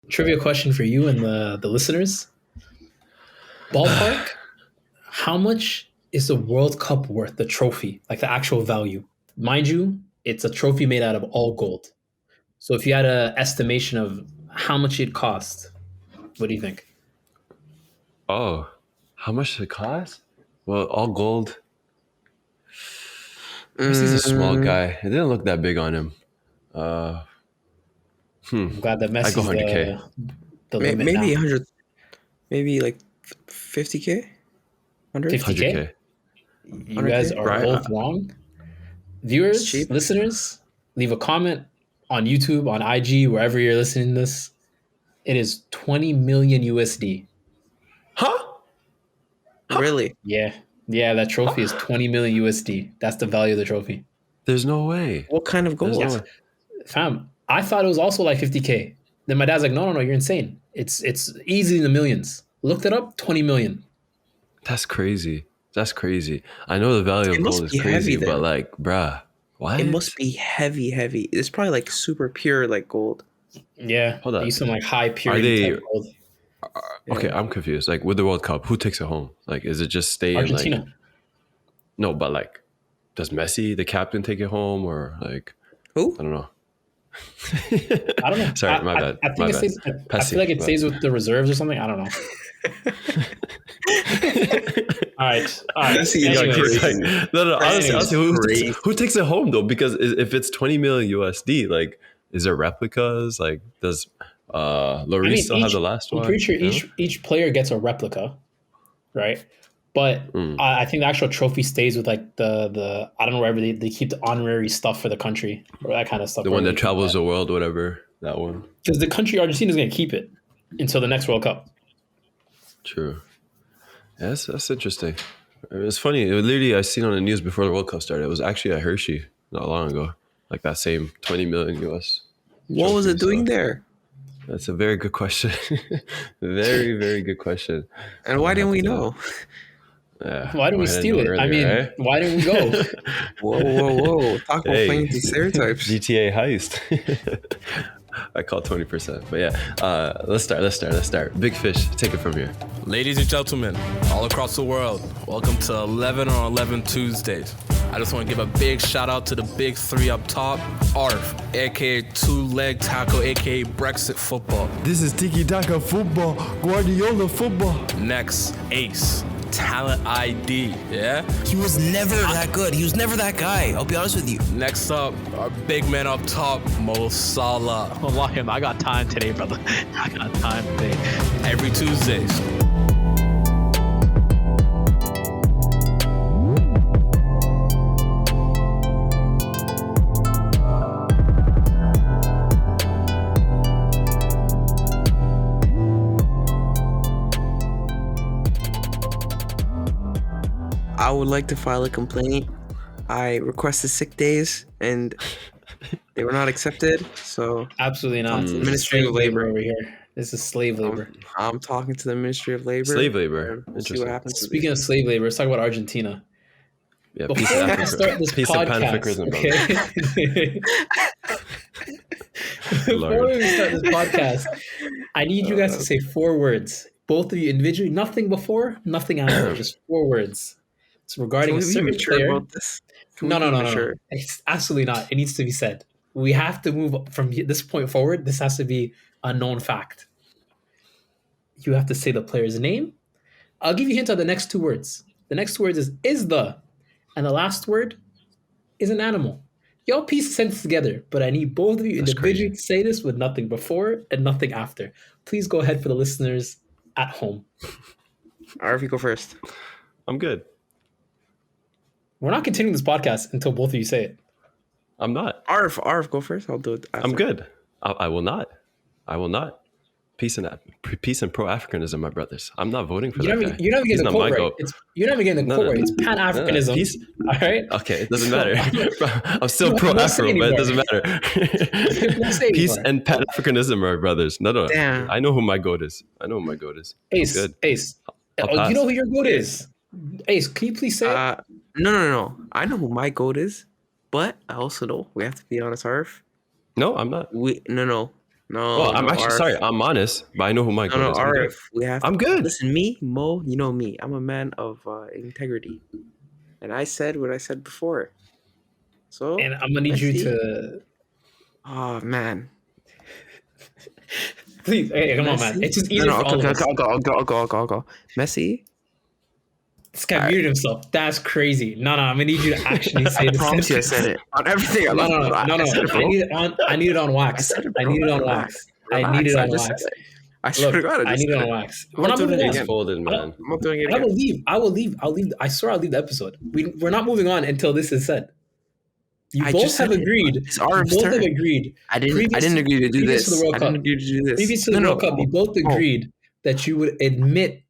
Trivia question for you and the listeners. Ballpark, how much is the World Cup worth, the trophy, like the actual value? Mind you, it's a trophy made out of all gold. So if you had an estimation of how much it cost, what do you think? Oh, how much does it cost? Well, all gold. Messi's a small Mm, guy. It didn't look that big on him. Uh, I'm glad that I go Messi's 100K. the limit maybe now. 100, maybe like 50K, 100, 50K? 100K. You guys 100K. are Right? both wrong. It's Viewers, cheap. listeners, leave a comment on YouTube, on IG, wherever you're listening to this. It is 20 million USD. Huh? Really? Yeah. Yeah, that trophy is 20 million USD. That's the value of the trophy. There's no way. What kind of There's gold? no way. Fam, I thought it was also like 50K. Then my dad's like, no, you're insane. It's easy in the millions. Looked it up, 20 million. That's crazy. That's crazy. I know the value It of gold must is be heavy crazy, but then. like, bruh, what? It must be heavy, heavy. It's probably like super pure, like gold. Yeah, Hold they up. use some like high Are purity they type gold. okay? Yeah. I'm confused. Like with the World Cup, who takes it home? Like, is it just stay in like Argentina. no? But like, does Messi, the captain, take it home or like Who? I don't know. I don't know. Sorry, my bad. I My think it bad. stays. I feel Pessy. like it stays with the reserves or something. I don't know. All right. Messi is Anyways, crazy. No. Honestly, Anyways, who takes it home though? Because if it's 20 million USD, like, is there replicas? Like, does I Lloris mean, still have the last I'm pretty one? sure You know? each player gets a replica, right? But Mm. I think the actual trophy stays with like the I don't know wherever they keep the honorary stuff for the country or that kind of stuff. The one that travels the world, whatever. That one. Because the country Argentina is going to keep it until the next World Cup. True. Yeah, that's interesting. It's funny. It was literally I seen on the news before the World Cup started. It was actually at Hershey not long ago. Like that same 20 million US What was trophy. it doing So there? that's a very good question. Very, very good question. And why I'll didn't have we to, know? Why didn't we I didn't steal know it? I earlier, mean, why didn't we go? Whoa. Talk about Hey. playing these stereotypes. GTA heist. I call 20%. But yeah, let's start. Big Fish, take it from here. Ladies and gentlemen, all across the world, welcome to 11 on 11 Tuesdays. I just want to give a big shout out to the big three up top, Ariffe, aka two-leg tackle, aka Brexit football. This is Tiki Taka football, Guardiola football. Next, Ace, talent ID, yeah? He was never that good. He was never that guy. I'll be honest with you. Next up, our big man up top, Mo Salah. Wallahi, I got time today, brother. I got time today. Every Tuesdays. I would like to file a complaint. I requested sick days and they were not accepted. So Absolutely not. Ministry This is of slave Labor. over here. This is slave labor. I'm talking to the Ministry of Labor. Slave labor. We'll see what Interesting. happens. Speaking of slave labor, let's talk about Argentina. Yeah, peace Before and we start this peace and podcast, Pan-Africanism, brother. okay? Before we start this podcast, I need you guys to say 4 words. Both of you individually. Nothing before, nothing after. Just 4 words. It's regarding Can a we be certain mature player. about this? Can we No. be mature? It's absolutely not. It needs to be said. We have to move from this point forward. This has to be a known fact. You have to say the player's name. I'll give you a hint on the next 2 words. The next 2 words is the, and the last word is an animal. Y'all piece the sentence together, but I need both of you That's individually crazy. to say this with nothing before and nothing after. Please go ahead for the listeners at home. Arif, you go first. I'm good. We're not continuing this podcast until both of you say it. I'm not. Arif, go first. I'll do it after. I'm good. I will not. Peace and pro-Africanism, my brothers. I'm not voting for that guy. You're not even He's getting the not quote my right. goat. You're not even getting the quote right. It's Pan-Africanism. Peace. All right? Okay, it doesn't matter. I'm still No, don't say pro-Afro, but it doesn't Don't say matter. Peace anymore. and Pan-Africanism, my brothers. No. Damn. I know who my goat is. Ace, Good. Ace. I'll Oh, pass. you know who your goat is. Ace, can you please say it? No. I know who my goat is, but I also know we have to be honest, Arif. No, I'm not. No. No, Well, I'm no, actually Arif. sorry. I'm honest, but I know who my No, goat no, is. I'm good. Arif. We have. I'm good. Listen, me, Mo. You know me. I'm a man of integrity, and I said what I said before. So, And I'm gonna need you Messi. to Oh man, please. Hey, come on, man. Messi. It's just No, easier no, for all okay, of okay, us. I'll go. Messi. This guy Alright. muted himself. That's crazy. No, I'm gonna need you to actually say I this. promise you, I said it on everything. No. I said it, I bro. need it on. I need it on I wax. said it, I bro. need it on Relax, wax. I need it relax. I on just said wax. it. I swear to Look, God, I I just need it said on it. wax. I'm We're not not doing moving it on. He's again. folded, I man. don't- I'm not doing it I will again. leave. I'll leave. I swear I'll leave the episode. We're not moving on until this is said. You I both just have said it. agreed. It's You Arif's both have turn. agreed. I didn't agree to do Previous to the this. World I Cup. didn't agree to do this. Previous to the World Cup, you both agreed that you would admit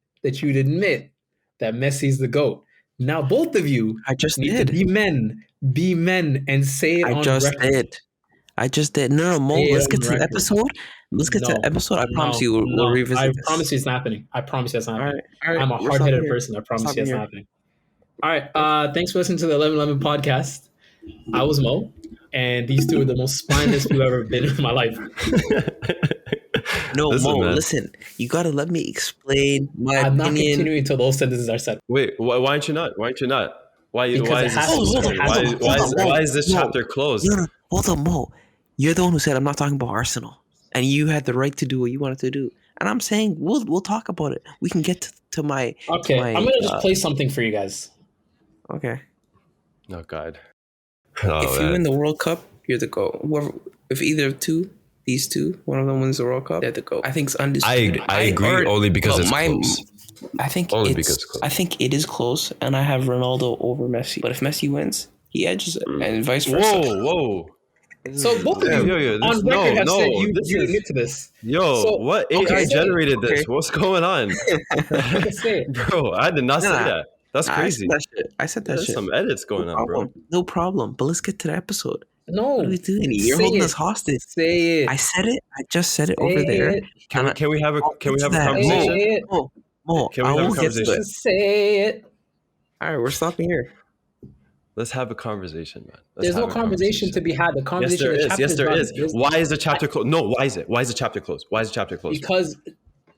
that Messi's the GOAT. Now both of you I just need did. to be men, and say it I on just record. did. I just did. No, Mo. Say it Let's on get to the record. episode. Let's get to the episode. I promise you, we'll revisit I this. promise you it's not happening. I promise you it's not All happening. right, all right. I'm a We're hard-headed stopping here. person. I promise you Stopping it's here. not happening. All right. Thanks for listening to the 1111 podcast. I was Mo, and these two are the most spineless people I've ever been in my life. No, Listen, Mo. man. Listen, you gotta let me explain my I'm not opinion. continuing until those sentences are said. Wait, why aren't you not? Why aren't you not? Why Because it is has this to so be- scary? it has to be- Why is this Mo, chapter closed? No, hold on, Mo. You're the one who said I'm not talking about Arsenal, and you had the right to do what you wanted to do. And I'm saying we'll talk about it. We can get to my. Okay, To my, I'm gonna just play something for you guys. Okay. Oh God. Oh, If you man. win the World Cup, you're the GOAT. Whoever, if either of these two, one of them wins the World Cup, they're the GOAT. I think it's undisputed. I agree only because it's close. I think Only it's, because it's close. I think it is close, and I have Ronaldo over Messi. But if Messi wins, he edges it, and vice versa. Whoa. So both of Yo, you yo, on record have said you this you is- admit to this. Yo, So, what okay, AI say it. generated this? Okay. What's going on? You can say it. Bro, I did not say Nah. that. That's crazy. I said that There's shit. some edits going on, bro. No problem. But let's get to the episode. No. What are we doing? You're Say holding it. us hostage. Say it. I said it. I just said it over Say there. it. Can we have a I'll get to that. conversation? Say it. Mo, Can we I have a will get to conversation? it. Say it. All right, we're stopping here. Let's have a conversation, man. There's no conversation to be had. The Yes, conversation. there the is. chapter Yes, there done. is. Why is the chapter closed? No, why is it? Why is the chapter closed? Why is the chapter closed? Because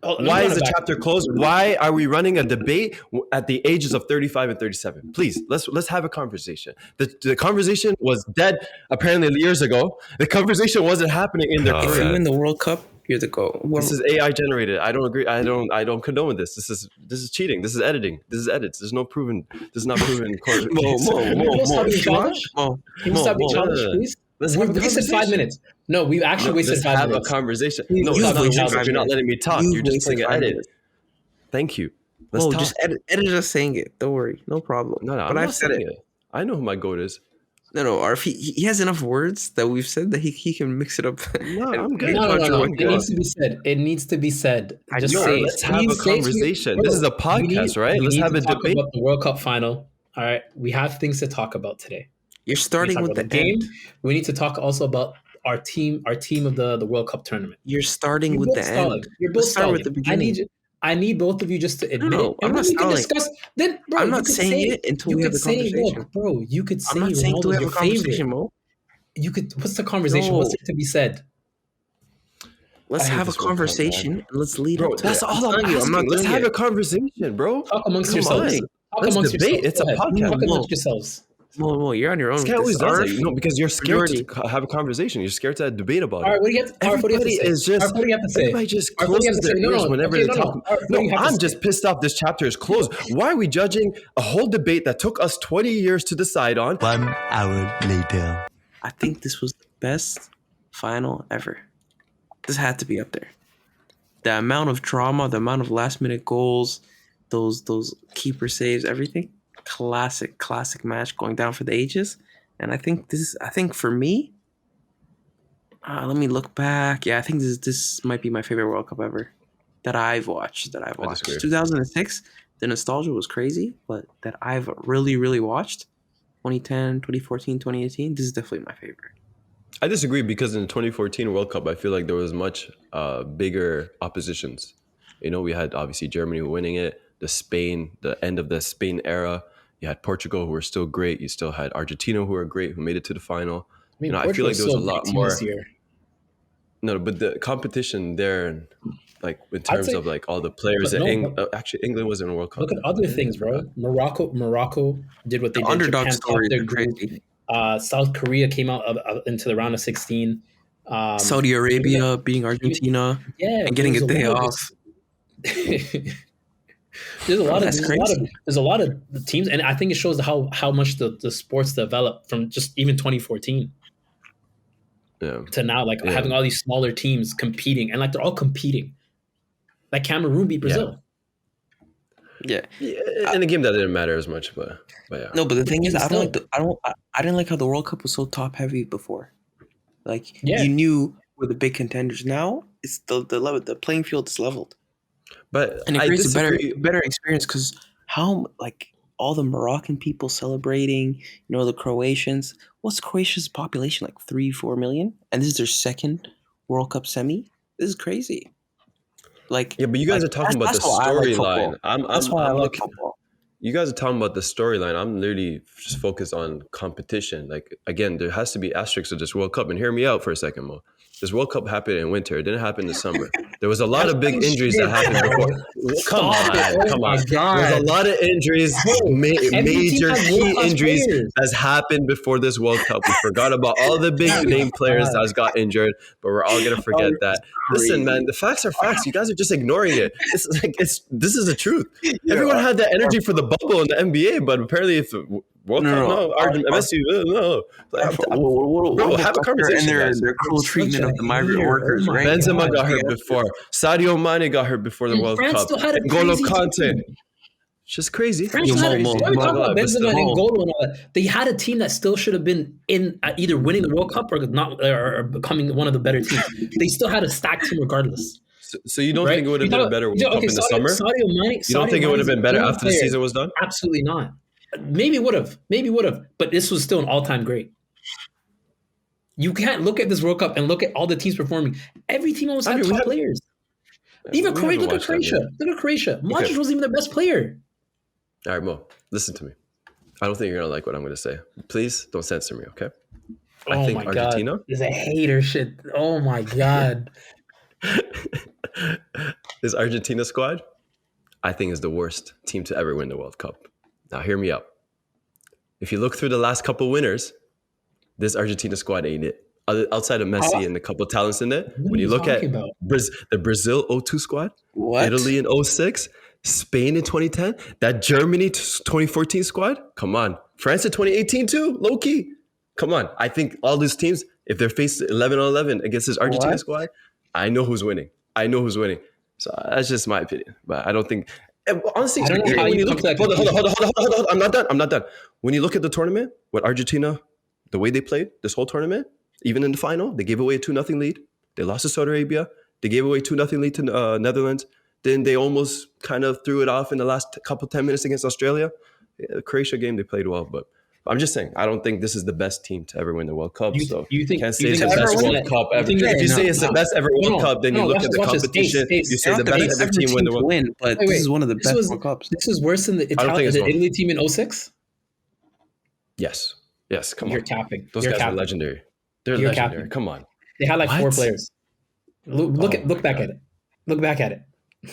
Why is the chapter closed? Why are we running a debate at the ages of 35 and 37? Please, let's have a conversation. The conversation was dead apparently years ago. The conversation wasn't happening in their If you career. win the World Cup, you're the GOAT. This is AI generated. I don't agree. I don't condone this. This is cheating. This is editing. This is edits. There's no proven. This is not proven. Mo, stop being childish? Mo, Can you stop being Mo. childish, please? Let's We have a wasted 5 conversation. minutes. No, we've actually wasted Let's 5 have minutes. a conversation. Please No, stop it's not being a childish. childish. You're not letting me talk. You've You're just wasted playing an 5 edit. minutes. Thank you. Let's Mo, talk. just edit us saying it. Don't worry, no problem. No, but I'm I've not said saying it. it. I know who my goat is. No, Arif, he has enough words that we've said that he can mix it up. No, and I'm good. make No. controversial. It needs to be said. It needs to be said. I Just know. say it. Let's have a Please say it. conversation. This is a podcast, right? We Let's need have to a talk debate. about the World Cup final. All right. We have things to talk about today. You're We starting talk with about the game. end. We need to talk also about our team of the World Cup tournament. You're starting You're with both the stalling. end. You're both Let's start with stalling. the beginning. I need both of you just to admit No, it, and I'm then not we can stalling. discuss. Then, bro, I'm you not could saying say it until you we have could the say, conversation. look, bro, you could say I'm not saying till we Ronaldo's have your a conversation, favorite. Mo. You could. What's the conversation? No. What's there to be said? Let's I hate have a this World Cup, conversation man. and let's lead Bro, up to that's it. all I'm telling you, asking. not Let's doing have it. a conversation, bro. Talk amongst Come yourselves. on. Talk Let's amongst debate. yourselves. It's a Go ahead. podcast. Talk Mo. amongst yourselves. Mo, you're on your own. This with guy always this. does Arif, that. No, because you're scared majority. to have a conversation. You're scared to debate about All right, it. what do you have to, Arif, what do you have to Everybody say? is just. Arif, what do you have to say? Everybody just Arif, what do you have closes to their say? ears whenever okay, they talk. Arif, what do you have to I'm say? just pissed off. This chapter is closed. Why are we judging a whole debate that took us 20 years to decide on? 1 hour later. I think this was the best final ever. This had to be up there. The amount of drama, the amount of last minute goals, those keeper saves, everything. Classic match going down for the ages. And I think for me, let me look back. Yeah, I think this might be my favorite World Cup ever that I've watched. disagree. 2006, the nostalgia was crazy, but that I've really watched. 2010, 2014, 2018, this is definitely my favorite. I disagree because in the 2014 World Cup, I feel like there was much bigger oppositions. You know, we had obviously Germany winning it, the end of the Spain era. You had Portugal, who were still great. You still had Argentina, who were great, who made it to the final. I mean, I feel like there was a lot more. This year. No, but the competition there, like in I'd terms say, of like all the players, but that no, but actually England wasn't in a World Cup look at then. other I things, forgot. bro. Morocco did what they The did. underdog Japan topped stories their are group. crazy. South Korea came out into the round of 16. Saudi Even Arabia beating even, Argentina yeah, and there getting was a a day lot of off. just there's a Bro, lot of that's crazy. there's a lot of teams, and I think it shows how much the sports developed from just even 2014 Yeah, to now, like yeah, having all these smaller teams competing, and like they're all competing. Like Cameroon beat yeah. Brazil. Yeah. Yeah, in a game that didn't matter as much, but yeah. No, but the thing is, Even I don't like still, I didn't like how the World Cup was so top heavy before. Like yeah. you knew who the big contenders. Now it's the level, the playing field is leveled, But and it I creates disagree. a better experience because how like all the Moroccan people celebrating, the Croatians. What's Croatia's population like 3-4 million, and this is their second World Cup semi. This is crazy. Yeah, but you guys are talking about the that's why I like storyline. football. That's why I I'm like looking. football. You guys are talking about the storyline. I'm literally just focused on competition. Like again, there has to be asterisks of this World Cup. And hear me out for a second, Mo. This World Cup happened in winter. It didn't happen in the summer. There was a lot That's of big injuries bullshit, that happened bro. before. Come Stop it. on, Oh come my on. There's a god. lot of injuries, Bro, every team major has key world-class injuries players. that's happened before this World Cup. We forgot about all the big Oh my name players god. that got injured, but we're all gonna forget that. Listen, man, the facts are facts. You guys are just ignoring it. This is the truth. Everyone had that energy for the bubble in the NBA, but apparently, if World Cup, no, Messi, no. Like, bro, have a And conversation, guys. their cruel Such treatment a of the migrant hater. workers, Oh my right? Benzema god. got hurt before. Sadio Mane got hurt before the And World France Cup. still had a N'Golo crazy Kante. team. It's just crazy. France Yo, still had Mo, why are we I'm not talking gonna lie, about but Benzema still. and Mo. N'Golo and all that? They had a team that still should have been in either winning the World Cup or not, or becoming one of the better teams. They still had a stacked team regardless, So you don't right? think it would have been a better World Cup in the summer? You don't think it would have been better after the season was done? Absolutely not. Maybe would have, but this was still an all-time great. You can't look at this World Cup and look at all the teams performing. Every team almost had top players. Even We Croatia. haven't Look at watched that Croatia. game. Look at Croatia. Modric Okay. wasn't even their best player. All right, Mo, listen to me. I don't think you're gonna like what I'm gonna say. Please don't censor me, okay? I think Argentina. God. This is a hater shit. Oh my god. This Argentina squad, I think, is the worst team to ever win the World Cup. Now, hear me out. If you look through the last couple winners, this Argentina squad ain't it. Outside of Messi and a couple talents in it, What when are you you look at talking about? the Brazil 02 squad, What? Italy in 06, Spain in 2010, that Germany 2014 squad, come on. France in 2018 too, low key. Come on. I think all these teams, if they're faced 11-on-11 against this Argentina What? squad, I know who's winning. So that's just my opinion. But I don't think, honestly, I don't know how when you you come look, to that hold on. conclusion. I'm not done. When you look at the tournament, with Argentina, the way they played this whole tournament, even in the final, they gave away a 2-0 lead. They lost to Saudi Arabia. They gave away 2-0 lead to Netherlands. Then they almost kind of threw it off in the last couple 10 minutes against Australia. Yeah, the Croatia game, they played well, but I'm just saying, I don't think this is the best team to ever win the World Cup. So You think can't say you it's think the it's best ever World won? Cup You ever. think If you that- say it's the best ever World Cup, then you look at the watch this. competition. Ace, You say the Not the best ever team win the to World Cup. win, but this is one of the best World Cups. This was worse than the don't think it's one. Italy team in 06? Yes, come You're on. capping. Those You're guys capping. are legendary. They're You're legendary. capping. Come on. They had like 4 What? players. Look back at it. Look back at it.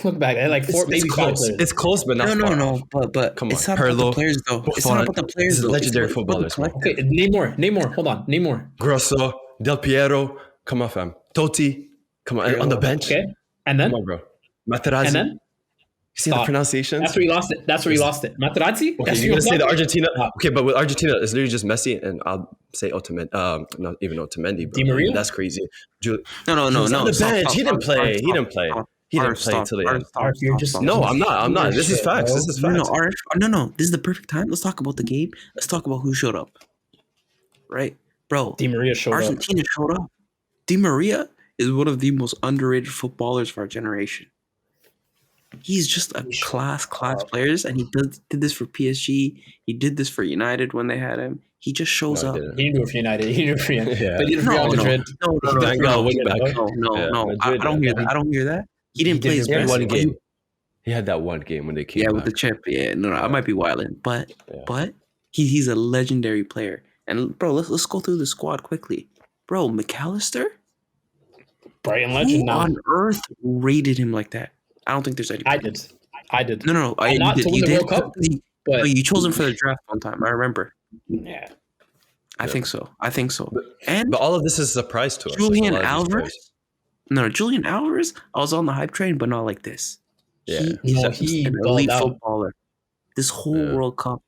Look back at it. Like 4, It's maybe 5 close. players. It's close, but not far off. But Come it's on. not about the Pirlo, players though. It's Buffon. not about the players This is though. legendary It's about the footballers, man. collective. Okay, name more. Hold on. Name more. Grosso, Del Piero, come on, fam. Totti, come on. On the bench. Okay. And then? Come on, bro. Materazzi. And then? You see the Stop. pronunciations? That's where you lost it. Materazzi? Okay, you're gonna say the Argentina. Okay, but with Argentina, it's literally just Messi, and I'll say Otamendi. Not even Otamendi, bro. Di Maria? That's crazy. No. He was on the Stop, bench. stop, He didn't stop, play. stop, He didn't play. stop, He didn't stop, play until the stop, end. stop, Arif, you're stop, just- stop. No, I'm not. This is Shit, facts. bro. This is No, facts. Arif, no. This is the perfect time. Let's talk about the game. Let's talk about who showed up. Right, bro. Di Maria showed up. Argentina showed up. Di Maria is one of the most underrated footballers of our generation. He's just a class players, and he did this for PSG. He did this for United when they had him. He just shows No, up. he didn't. He didn't do it for United. He did it for United. Yeah. But he did it for Real Madrid. No. Thank God, wing back. No. Yeah, I Madrid, don't hear that. I don't hear that. He didn't play his He had best. one game. He had that one game when they came Yeah, back. with the chip. Yeah, no, I might be wilding, but Yeah. he's a legendary player. And bro, let's go through the squad quickly. Bro, McAllister, Brighton legend Who now. on earth rated him like that? I don't think there's anybody. I did. No. And not to win the World Cup, No, but you chose him for the draft one time. I remember. yeah. I think so. But And all of this is a surprise to us. Julian like a lot of these Alvarez. players. No, Julian Alvarez. I was on the hype train, but not like this. Yeah. He An balled elite out. footballer. This whole Yeah. World Cup,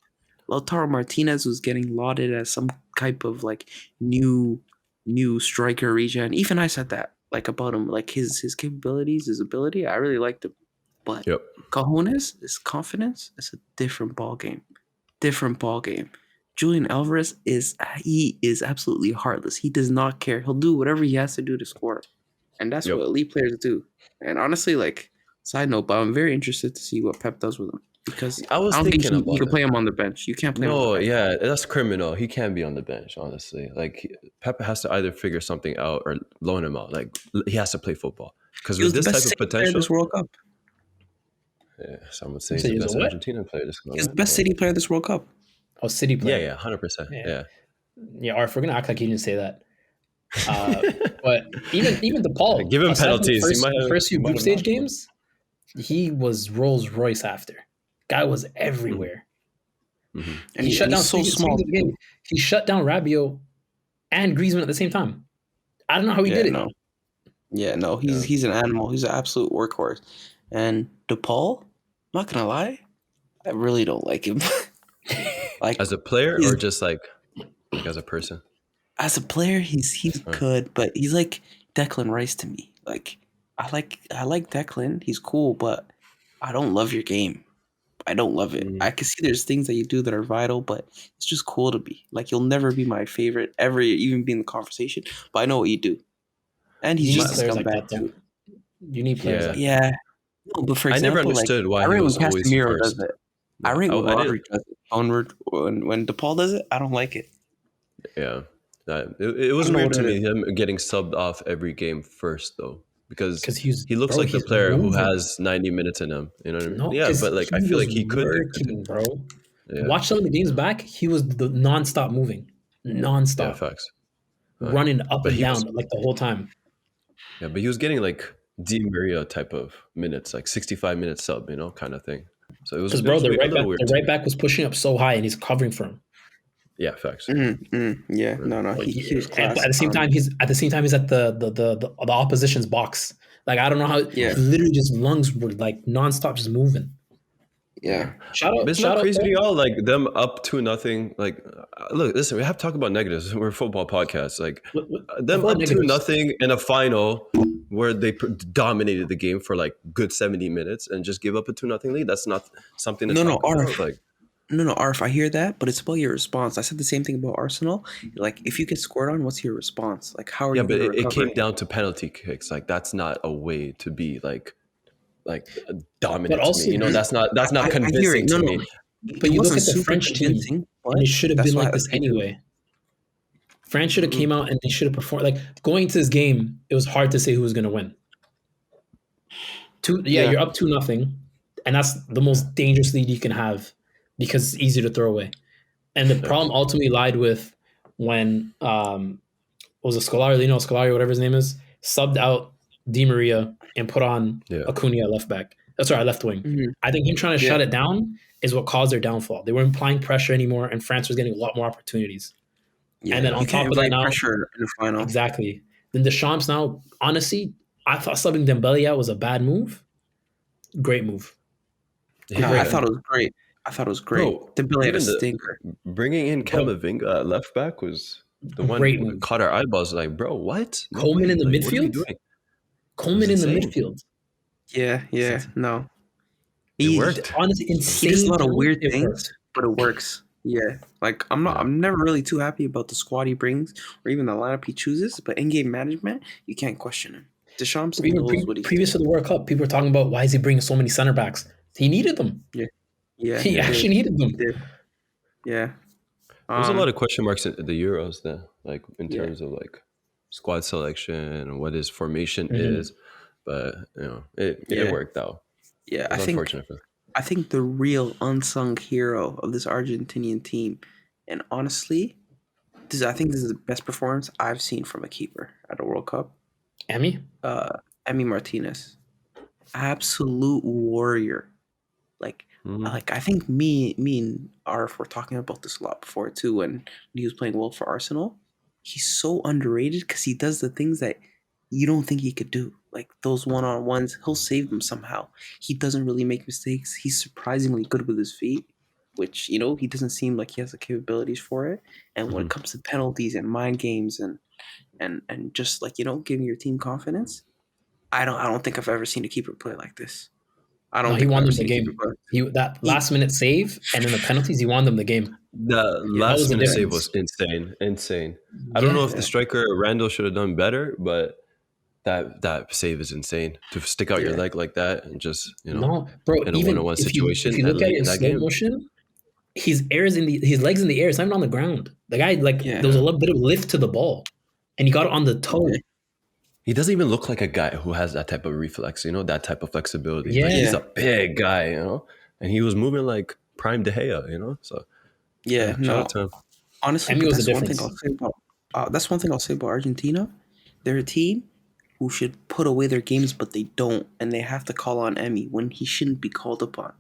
Lautaro Martinez was getting lauded as some type of like new striker regen. Even I said that like about him, like his capabilities, his ability. I really liked him, but Yep. cojones, his confidence, it's a different ball game. Different ball game. Julian Alvarez is absolutely heartless. He does not care. He'll do whatever he has to do to score, and that's what elite players do. And honestly, like side note, but I'm very interested to see what Pep does with him because I was don't think thinking you about can it. play him on the bench. You can't play him on No, the bench. yeah, that's criminal. He can't be on the bench, honestly. Like Pep has to either figure something out or loan him out. Like he has to play football because He was with the this best type of City player potential, this World Cup. yeah, some would say You he's say the he's a best what? Argentinian player. This He's the best City player this World Cup. Oh, City Yeah, player. yeah, 100%. Yeah. Yeah, Or if we're gonna act like you didn't say that. But even DePaul, Give him aside from penalties. The first few he might group have stage not. games, he was Rolls Royce after. Guy was everywhere. Mm-hmm. And He shut down so speaking small. of the game. He shut down Rabiot and Griezmann at the same time. I don't know how he did it. No. Yeah, no, he's an animal. He's an absolute workhorse. And DePaul, not gonna lie, I really don't like him. Like As a player or just like as a person? as a player, he's good, but he's like Declan Rice to me. Like I like Declan. He's cool, but I don't love your game. I don't love it. I can see there's things that you do that are vital, but it's just cool to be. Like you'll never be my favorite ever, even be in the conversation. But I know what you do, and he's You need just a players like scumbag that, though. too. You need players Yeah. like that. Yeah. No, but for I never example, understood like why I he rate when was always Casemiro first. does it. I rate when I Rodri didn't- does it. When DePaul does it, I don't like it. Yeah. It was I don't know weird what to it me him getting subbed off every game first though. Because he's he looks bro, like the he's player who moving. has 90 minutes in him. You know what I mean? No, Yeah, 'cause but like I feel like was he could do working, bro. Yeah. Watch some of the games back. He was the nonstop moving, Yeah, nonstop facts. running up But and he down was- like the whole time. Yeah, but he was getting like Di Maria type of minutes, like 65 minute sub, kind of thing. So it was, Because it bro, was the weird, a right little back, weird. the to right me. back was pushing up so high, and he's covering for him. Yeah, facts. Yeah, no, Like, he was and class. at the same time, he's at the opposition's box. Like I don't know how. Yeah. Literally, just lungs were like nonstop, just moving. yeah. Shout But out, it's shout not out. crazy to y'all, like them up 2-0. Like, look, listen, we have to talk about negatives. We're a football podcast. Like, them what up negatives? 2-0 in a final where they dominated the game for like good 70 minutes and just give up a 2-0 lead. That's not something to No, talk about. Arif. Like, No, Arf, I hear that, but it's about your response. I said the same thing about Arsenal. Like, if you get scored on, what's your response? Like, how are yeah, you but going to it recover? came down to penalty kicks. Like, that's not a way to be like dominant But also- to me. That's not I hear convincing it. to No, me. no. But It you look wasn't at the super French team, convincing, but and it should have that's been why like this they do. anyway. France should have came out and they should have performed. Like going into this game, it was hard to say who was going to win. Yeah. You're up 2-0, and that's the most dangerous lead you can have because it's easy to throw away. And the problem ultimately lied with when was it Scolari, whatever his name is, subbed out Di Maria and put on Acuna at left back. That's right, left wing. Mhm. I think him trying to shut it down is what caused their downfall. They weren't applying pressure anymore, and France was getting a lot more opportunities. Yeah, And then on you top can't of that invite now, pressure in the final. exactly. Then Deschamps now, honestly, I thought subbing Dembele out was a bad move. Great move. Yeah, Yeah. I thought it was great. Bro, Dembele had a even the- stinker. Bringing in Camavinga at left back was the one Great that move. caught our eyeballs. Like, bro, what? No Coleman way. in the Like, what are we midfield? doing? Coleman in the insane. midfield. Yeah, no. It worked. Honestly, He insane. does a lot of talent, weird it things, worked. but it works. Yeah, like I'm never really too happy about the squad he brings or even the lineup he chooses. But in-game management, you can't question him. Deschamps Even knows what he's previous to the World Cup, people were talking about why is he bringing so many center backs? He needed them. Yeah, He actually needed them. did. Yeah. There's a lot of question marks in the Euros there, like in Yeah. terms of like squad selection and what his formation Mhm. is. But it worked out. Yeah, It's unfortunate for I think the real unsung hero of this Argentinian team, and honestly, I think this is the best performance I've seen from a keeper at a World Cup. Emmy? Emi Martinez, absolute warrior. Like, Mhm. I think me and Arif were talking about this a lot before too. When he was playing well for Arsenal, he's so underrated because he does the things that you don't think he could do. Like those one-on-ones, he'll save them somehow. He doesn't really make mistakes. He's surprisingly good with his feet, which he doesn't seem like he has the capabilities for it. And when it Mhm. comes to penalties and mind games and just like giving your team confidence, I don't think I've ever seen a keeper play like this. I No, don't he think I've won ever them the seen a keeper game. play. He that He last minute save and then the penalties, he won them the game. The Yeah, That was last the minute yeah, save was difference. insane, insane. I don't know Yeah. if the yeah, striker Randall should have done better, but that save is insane to stick out your yeah, leg like that and just No, bro. in a Even one-on-one if situation you that look at late it in in that slow game. motion, his legs in the air. It's not even on the ground. The guy yeah, there was Yeah, a little bit of lift to the ball, and he got it on the toe. yeah, he doesn't even look like a guy who has that type of reflex, that type of flexibility. Like Yeah, he's yeah, a big guy, and he was moving like prime De Gea, So yeah. shout out No, to him. honestly, Emmy but was the that's one thing difference. I'll say about Argentina. They're a team who should put away their games, but they don't, and they have to call on Emmy when he shouldn't be called upon.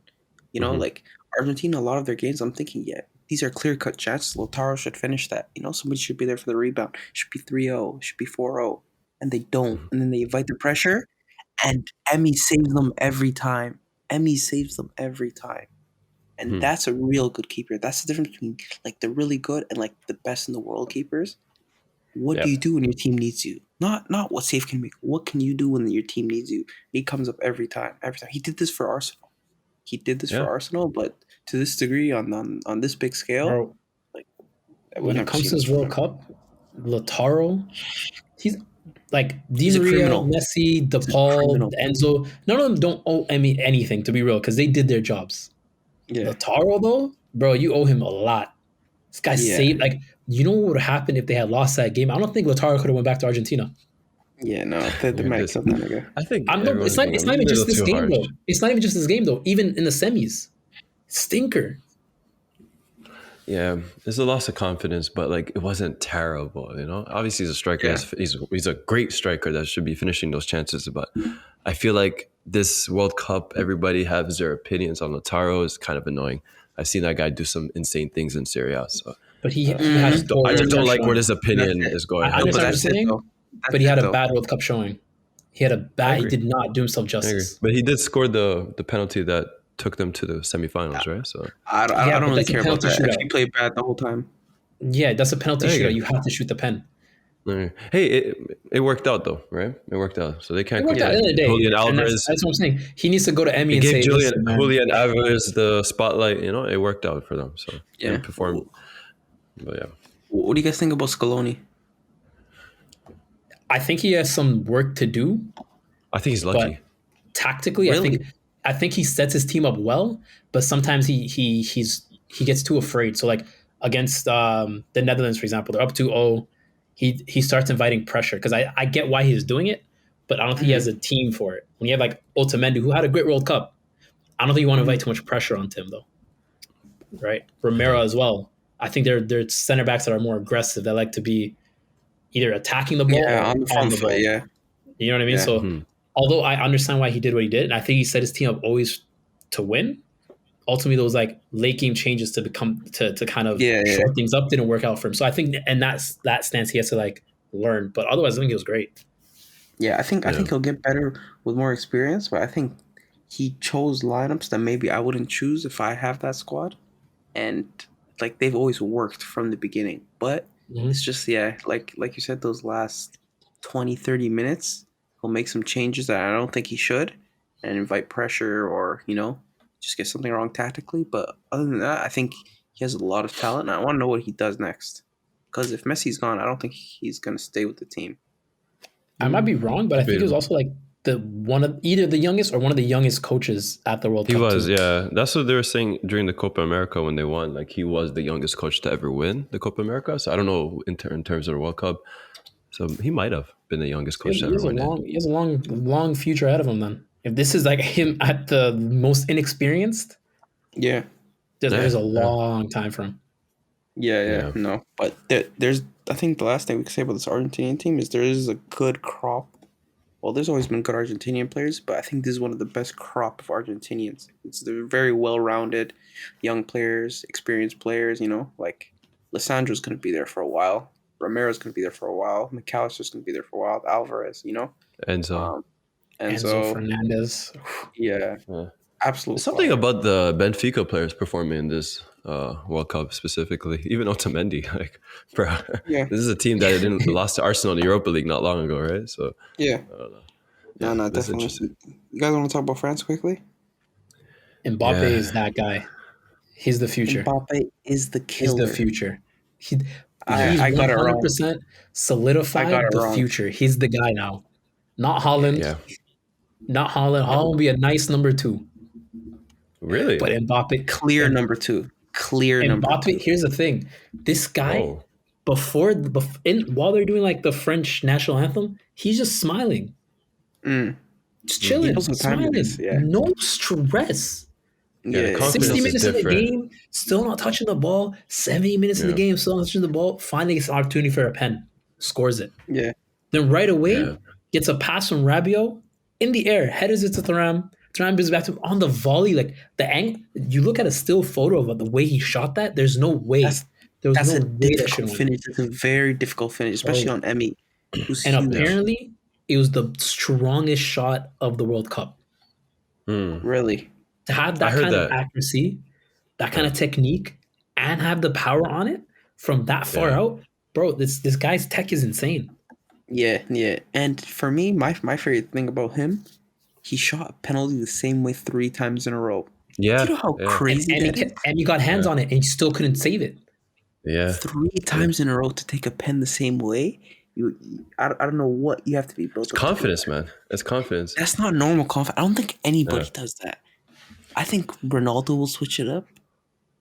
Hmm. Like Argentina, a lot of their games, I'm thinking, yeah, these are clear cut chances. Lautaro should finish that. Somebody should be there for the rebound. It should be 3-0, should be 4-0, and they don't. And then they invite the pressure, and Emmy saves them every time. Emmy saves them every time. And Hmm. that's a real good keeper. That's the difference between like the really good and like the best in the world keepers. What do you Yep. do when your team needs you? Not what save can make. What can you do when your team needs you? He comes up every time. Every time. He did this for Arsenal. He did this for Yeah. Arsenal, but to this degree on this big scale, Bro, like we've when it never comes seen to this this from World him. Cup, Lautaro, he's like Di He's a Maria, criminal. Messi, He's a DePaul, criminal. Enzo. None of them don't owe Emmy anything, to be real, because they did their jobs. Yeah. Lautaro, though, bro, you owe him a lot. This guy Yeah. saved. Like, you know what would have happened if they had lost that game? I don't think Lautaro could have went back to Argentina. Yeah, no. They Yeah, might have this, killed that nigga. I think I'm no. It's everyone's not. being a It's not even little just this too game harsh. though. It's not even just this game though. Even in the semis, stinker. Yeah, there's a loss of confidence, but like it wasn't terrible, Obviously, he's a striker. Yeah. He's a great striker that should be finishing those chances. But I feel like this World Cup, everybody has their opinions on Lautaro is kind of annoying. I've seen that guy do some insane things in Syria, so But he had I poor just World don't Cup like where showing. this That's opinion it. is going. I No, but understand what that's you're it saying, though. but That's he had it a though. bad World Cup showing. He had a I bad. He agree. did not do himself I agree, justice. but he did score the penalty that took them to the semifinals, right? So I Yeah, don't but really that's a care about penalty that. If he shootout. played bad the whole time. Yeah, that's a penalty there shootout. you You have to shoot the pen. go. Hey, it worked out though, right? It worked out, so they It can't worked out at complain. the end of the day, Julian and that's Alvarez, that's what I'm saying. He needs to go to Emmy it and gave say, "Listen, man, Julian Alvarez the spotlight. It worked out for them. So Yeah. and performed. But yeah, What do you guys think about Scaloni? I think he has some work to do, I think he's but lucky. tactically, Really? I think he sets his team up well, but sometimes he gets too afraid. So like against the Netherlands, for example, they're up 2-0. He starts inviting pressure because I get why he's doing it, but I don't think he has Mm-hmm. a team for it. When you have like Otamendi, who had a great World Cup, I don't think you want to invite too much pressure onto him though, right? Romero as well. I think they're center backs that are more aggressive. That like to be either attacking the ball Yeah, or on the on front the foot. ball. Yeah. You know what I mean? Yeah. So although I understand why he did what he did, and I think he set his team up always to win, ultimately those like late game changes to kind of Yeah. Yeah. short things up didn't work out for him. So I think and that's that stance he has to like learn. But otherwise I think he was great. Yeah. I think he'll get better with more experience, but I think he chose lineups that maybe I wouldn't choose if I have that squad. And like they've always worked from the beginning. But it's just like you said, those last 20-30 minutes, he'll make some changes that I don't think he should and invite pressure or, just get something wrong tactically. But other than that, I think he has a lot of talent and I want to know what he does next. Because if Messi's gone, I don't think he's gonna stay with the team. I might be wrong, but I think he was Debatable. also like the one of either the youngest or one of the youngest coaches at the World He Cup was, too. yeah. That's what they were saying during the Copa America when they won. Like he was the youngest coach to ever win the Copa America. So I don't know in terms of the World Cup. So he might have been the youngest coach to ever win it. He has a long future ahead of him then. If this is like him at the most inexperienced, Yeah. there's a Yeah. long time for him. Yeah. No. But there's I think the last thing we can say about this Argentinian team is there is a good crop well, there's always been good Argentinian players, but I think this is one of the best crop of Argentinians. They're very well-rounded, young players, experienced players. Like Lissandro's going to be there for a while. Romero's going to be there for a while. McAllister's going to be there for a while. Alvarez, And so um, and Enzo so Fernandez. yeah, absolute. there's something about the Benfica players performing in this World Cup specifically. Even Otamendi, like, bro, Yeah, this is a team that didn't lost to Arsenal in the Europa League not long ago, right? So yeah. I don't know. No, Yeah, no, that's definitely. interesting. You guys want to talk about France quickly? Mbappe Yeah. is that guy. He's the future. Mbappe is the He's killer. the future. He's I got it wrong. 100% I solidified got it the wrong. future. He's the guy now. Not Holland. Yeah, Not Holland. Holland will be a nice number 2. really. But Mbappe, Clear number 2. Clear number 2. Mbappe, here's the thing. This guy, Oh, while they're doing like the French national anthem, he's just smiling. Mm. Just He chilling. knows what time it Smiling. is, yeah. No stress. Yeah, the Yeah, confidence 60 is minutes in the different. game, still not touching the ball. 70 minutes in the Yeah. game, still not touching the ball. Finally gets an opportunity for a pen. Scores it. yeah. Then right away, Yeah. gets a pass from Rabiot in the air, headers it to Thuram. Thuram brings it back to him on the volley. Like the angle, you look at a still photo of the way he shot that. There's no way. There was That's no a way that difficult should win. finish. It's a very difficult finish, especially Oh. on Emmy, who's And huge. apparently, it was the strongest shot of the World Cup. Hmm. Really. To have I that heard kind of that. accuracy, that kind of technique, and have the power on it from that far Yeah. out, bro. This guy's tech is insane. Yeah, yeah. And for me, my favorite thing about him, he shot a penalty the same way 3 times in a row. Yeah, Do you know how yeah, crazy And that is? he got hands on it, and he still couldn't save it. yeah. 3 times in a row to take a pen the same way. I don't know what you have to be built up to do. Confidence, man. It's confidence. That's not normal confidence. I don't think anybody Yeah. does that. I think Ronaldo will switch it up,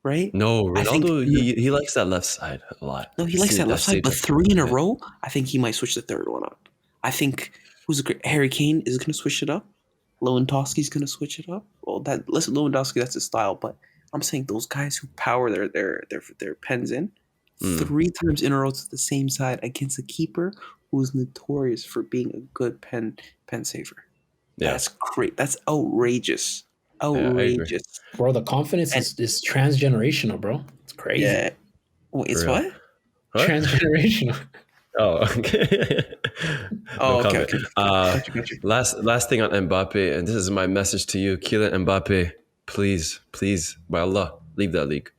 right? No, I think- Ronaldo, he likes that left side a lot. No, he likes See, that left that's side, but it. 3 in a Yeah. row, I think he might switch the third one up. I think Harry Kane is going to switch it up. Lewandowski's going to switch it up. Well, listen, Lewandowski, that's his style, but I'm saying those guys who power their pens in 3 times in a row to the same side against a keeper who's notorious for being a good pen saver. Yeah. That's great. That's outrageous. I agree. Outrageous. Bro, the confidence is transgenerational, bro. It's crazy. Yeah. Wait, it's For real. what? What? Transgenerational. Oh, okay. Oh, No okay, comment. okay. Got you. Last thing on Mbappe, and this is my message to you, Kylian Mbappe. Please, by Allah, leave that league.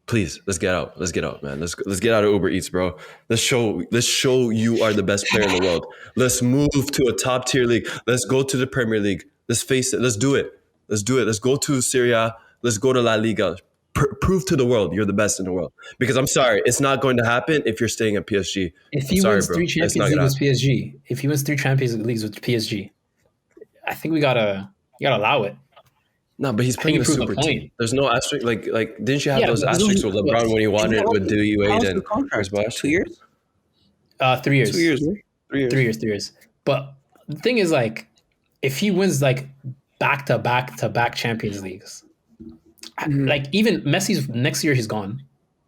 Please, let's get out, man. Let's get out of Uber Eats, bro. Let's show you are the best player in the world. Let's move to a top tier league. Let's go to the Premier League. Let's face it. Let's do it. Let's go to Serie A. Let's go to La Liga. Prove to the world you're the best in the world. Because I'm sorry, it's not going to happen if you're staying at PSG. If he wins 3 Champions Leagues with PSG, if he wins 3 Champions Leagues with PSG, I think you gotta allow it. No, but he's playing in a proved the super point. team. There's no asterisk. Like, didn't you have Yeah, those but asterisks with LeBron when he wanted How- with Dewey how Wade long's and the contract? Chris Bosh? 2 years? 3 years. 2 years, right? 3 years. 3 years, 3 years. But the thing is, like, if he wins like back to back Champions Leagues, like even Messi's next year he's gone.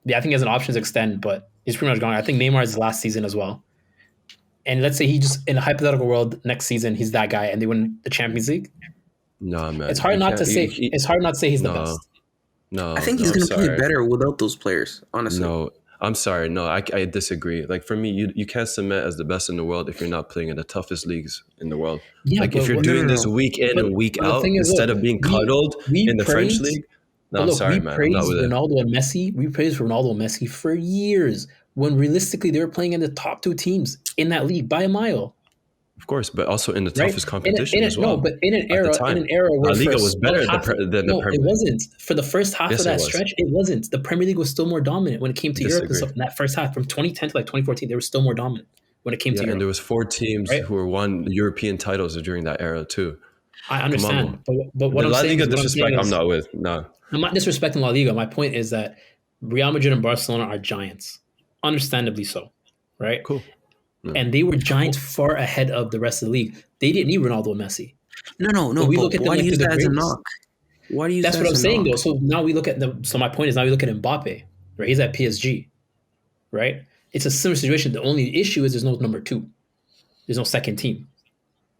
Yeah, I think he has an option to extend, but he's pretty much gone. I think Neymar is last season as well. And let's say he just in a hypothetical world next season he's that guy and they win the Champions League. No, man. It's hard You not can't- to say. you- It's hard not to say he's the No. best. No, I think he's no, going I'm to play sorry. better without those players, honestly. No, I'm sorry. No, I disagree. Like for me, you can't submit as the best in the world if you're not playing in the toughest leagues in the world. Yeah, like but if you're what- doing no, this no. week in But- and week but the out thing is, instead look, of being we- cuddled we in the French praise- league. No, But I'm look, sorry, we man. I'm praised not with it. Ronaldo and Messi. We praised Ronaldo and Messi for years when realistically they were playing in the top 2 teams in that league by a mile. Of course, but also in the Right? toughest competition in a, as well. No, but in an the era, time. where La Liga for was better half- than the no, Premier it League. wasn't. For the first half Yes, of it that was. stretch, it wasn't. The Premier League was still more dominant when it came to Europe and Disagree. stuff. In that first half, from 2010 to like 2014, they were still more dominant when it came Yeah, to and Europe. there was 4 teams Right? who were won European titles during that era too. I understand, but what The I'm La saying Liga is, what I'm disrespect, saying I'm is- not with. No. I'm not disrespecting La Liga. My point is that Real Madrid and Barcelona are giants, understandably so, right? Cool. And they were giants far ahead of the rest of the league. They didn't need Ronaldo and Messi. No, But we but look at them why do like you use they're the that as a greatest. knock? Why do you use That's that what I'm as a saying, knock? though. So now we look at the. So my point is now we look at Mbappe, right? He's at PSG, right? It's a similar situation. The only issue is there's no number 2. There's no second team.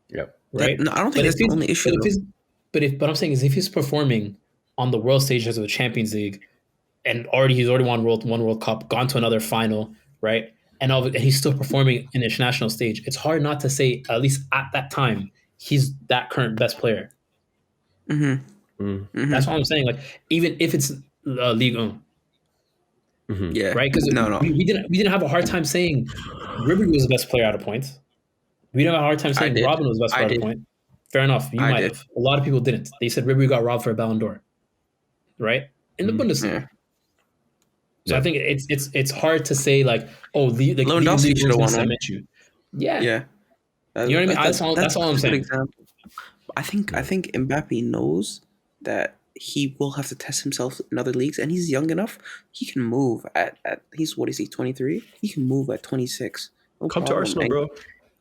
Yep. right? No, I don't think that's the only issue. But I'm saying is if he's performing on the world stage as of the Champions League, and he's already won one World Cup, gone to another final, right? And he's still performing in the international stage. It's hard not to say, at least at that time, he's that current best player. That's what I'm saying. Like, even if it's Ligue 1, Yeah. right? Because No. we didn't have a hard time saying Ribery was the best player out of points. We didn't have a hard time saying did. Robin was the best player out of point. Fair enough. You might have. A lot of people didn't. They said Ribery got robbed for a Ballon d'Or, right? In the Bundesliga. Yeah. So I think it's hard to say like, oh, Lewandowski should have won one. Yeah. Yeah. You know what I mean? That's all I'm saying. Example. I think Mbappe knows that he will have to test himself in other leagues, and he's young enough. He can move at he's 23? He can move at 26. No Come problem. to Arsenal, bro.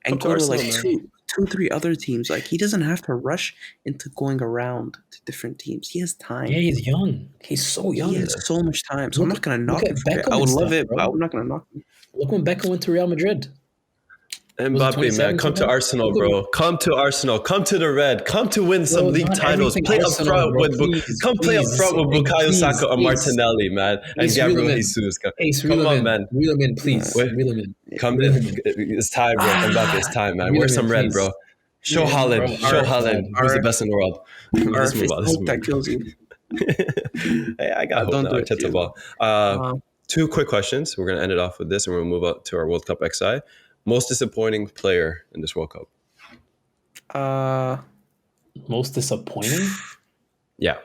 And go to like two, 3 other teams. Like, he doesn't have to rush into going around to different teams. He has time. Yeah, he's young. He's so young. He has so much time. So I'm not gonna knock him. I would love it, but I'm not gonna knock him. Look when Beckham went to Real Madrid. Mbappe, man, come to Arsenal, bro. Come to Arsenal. Come to the Red. Come to win some league titles. Play up front with Bukayo Saka or Martinelli, man, and Gabriel Jesus. Come on, man. Reelman, please. Come in. It's time, bro. Mbappe, it's time, man. Wear some red, bro. Show Holland. Show Holland. Who's the best in the world? Let's move on. That kills you. Hey, I got hope now. Arteta ball. 2 quick questions. We're gonna end it off with this, and we're gonna move up to our World Cup XI. Most disappointing player in this World Cup? Most disappointing? Yeah.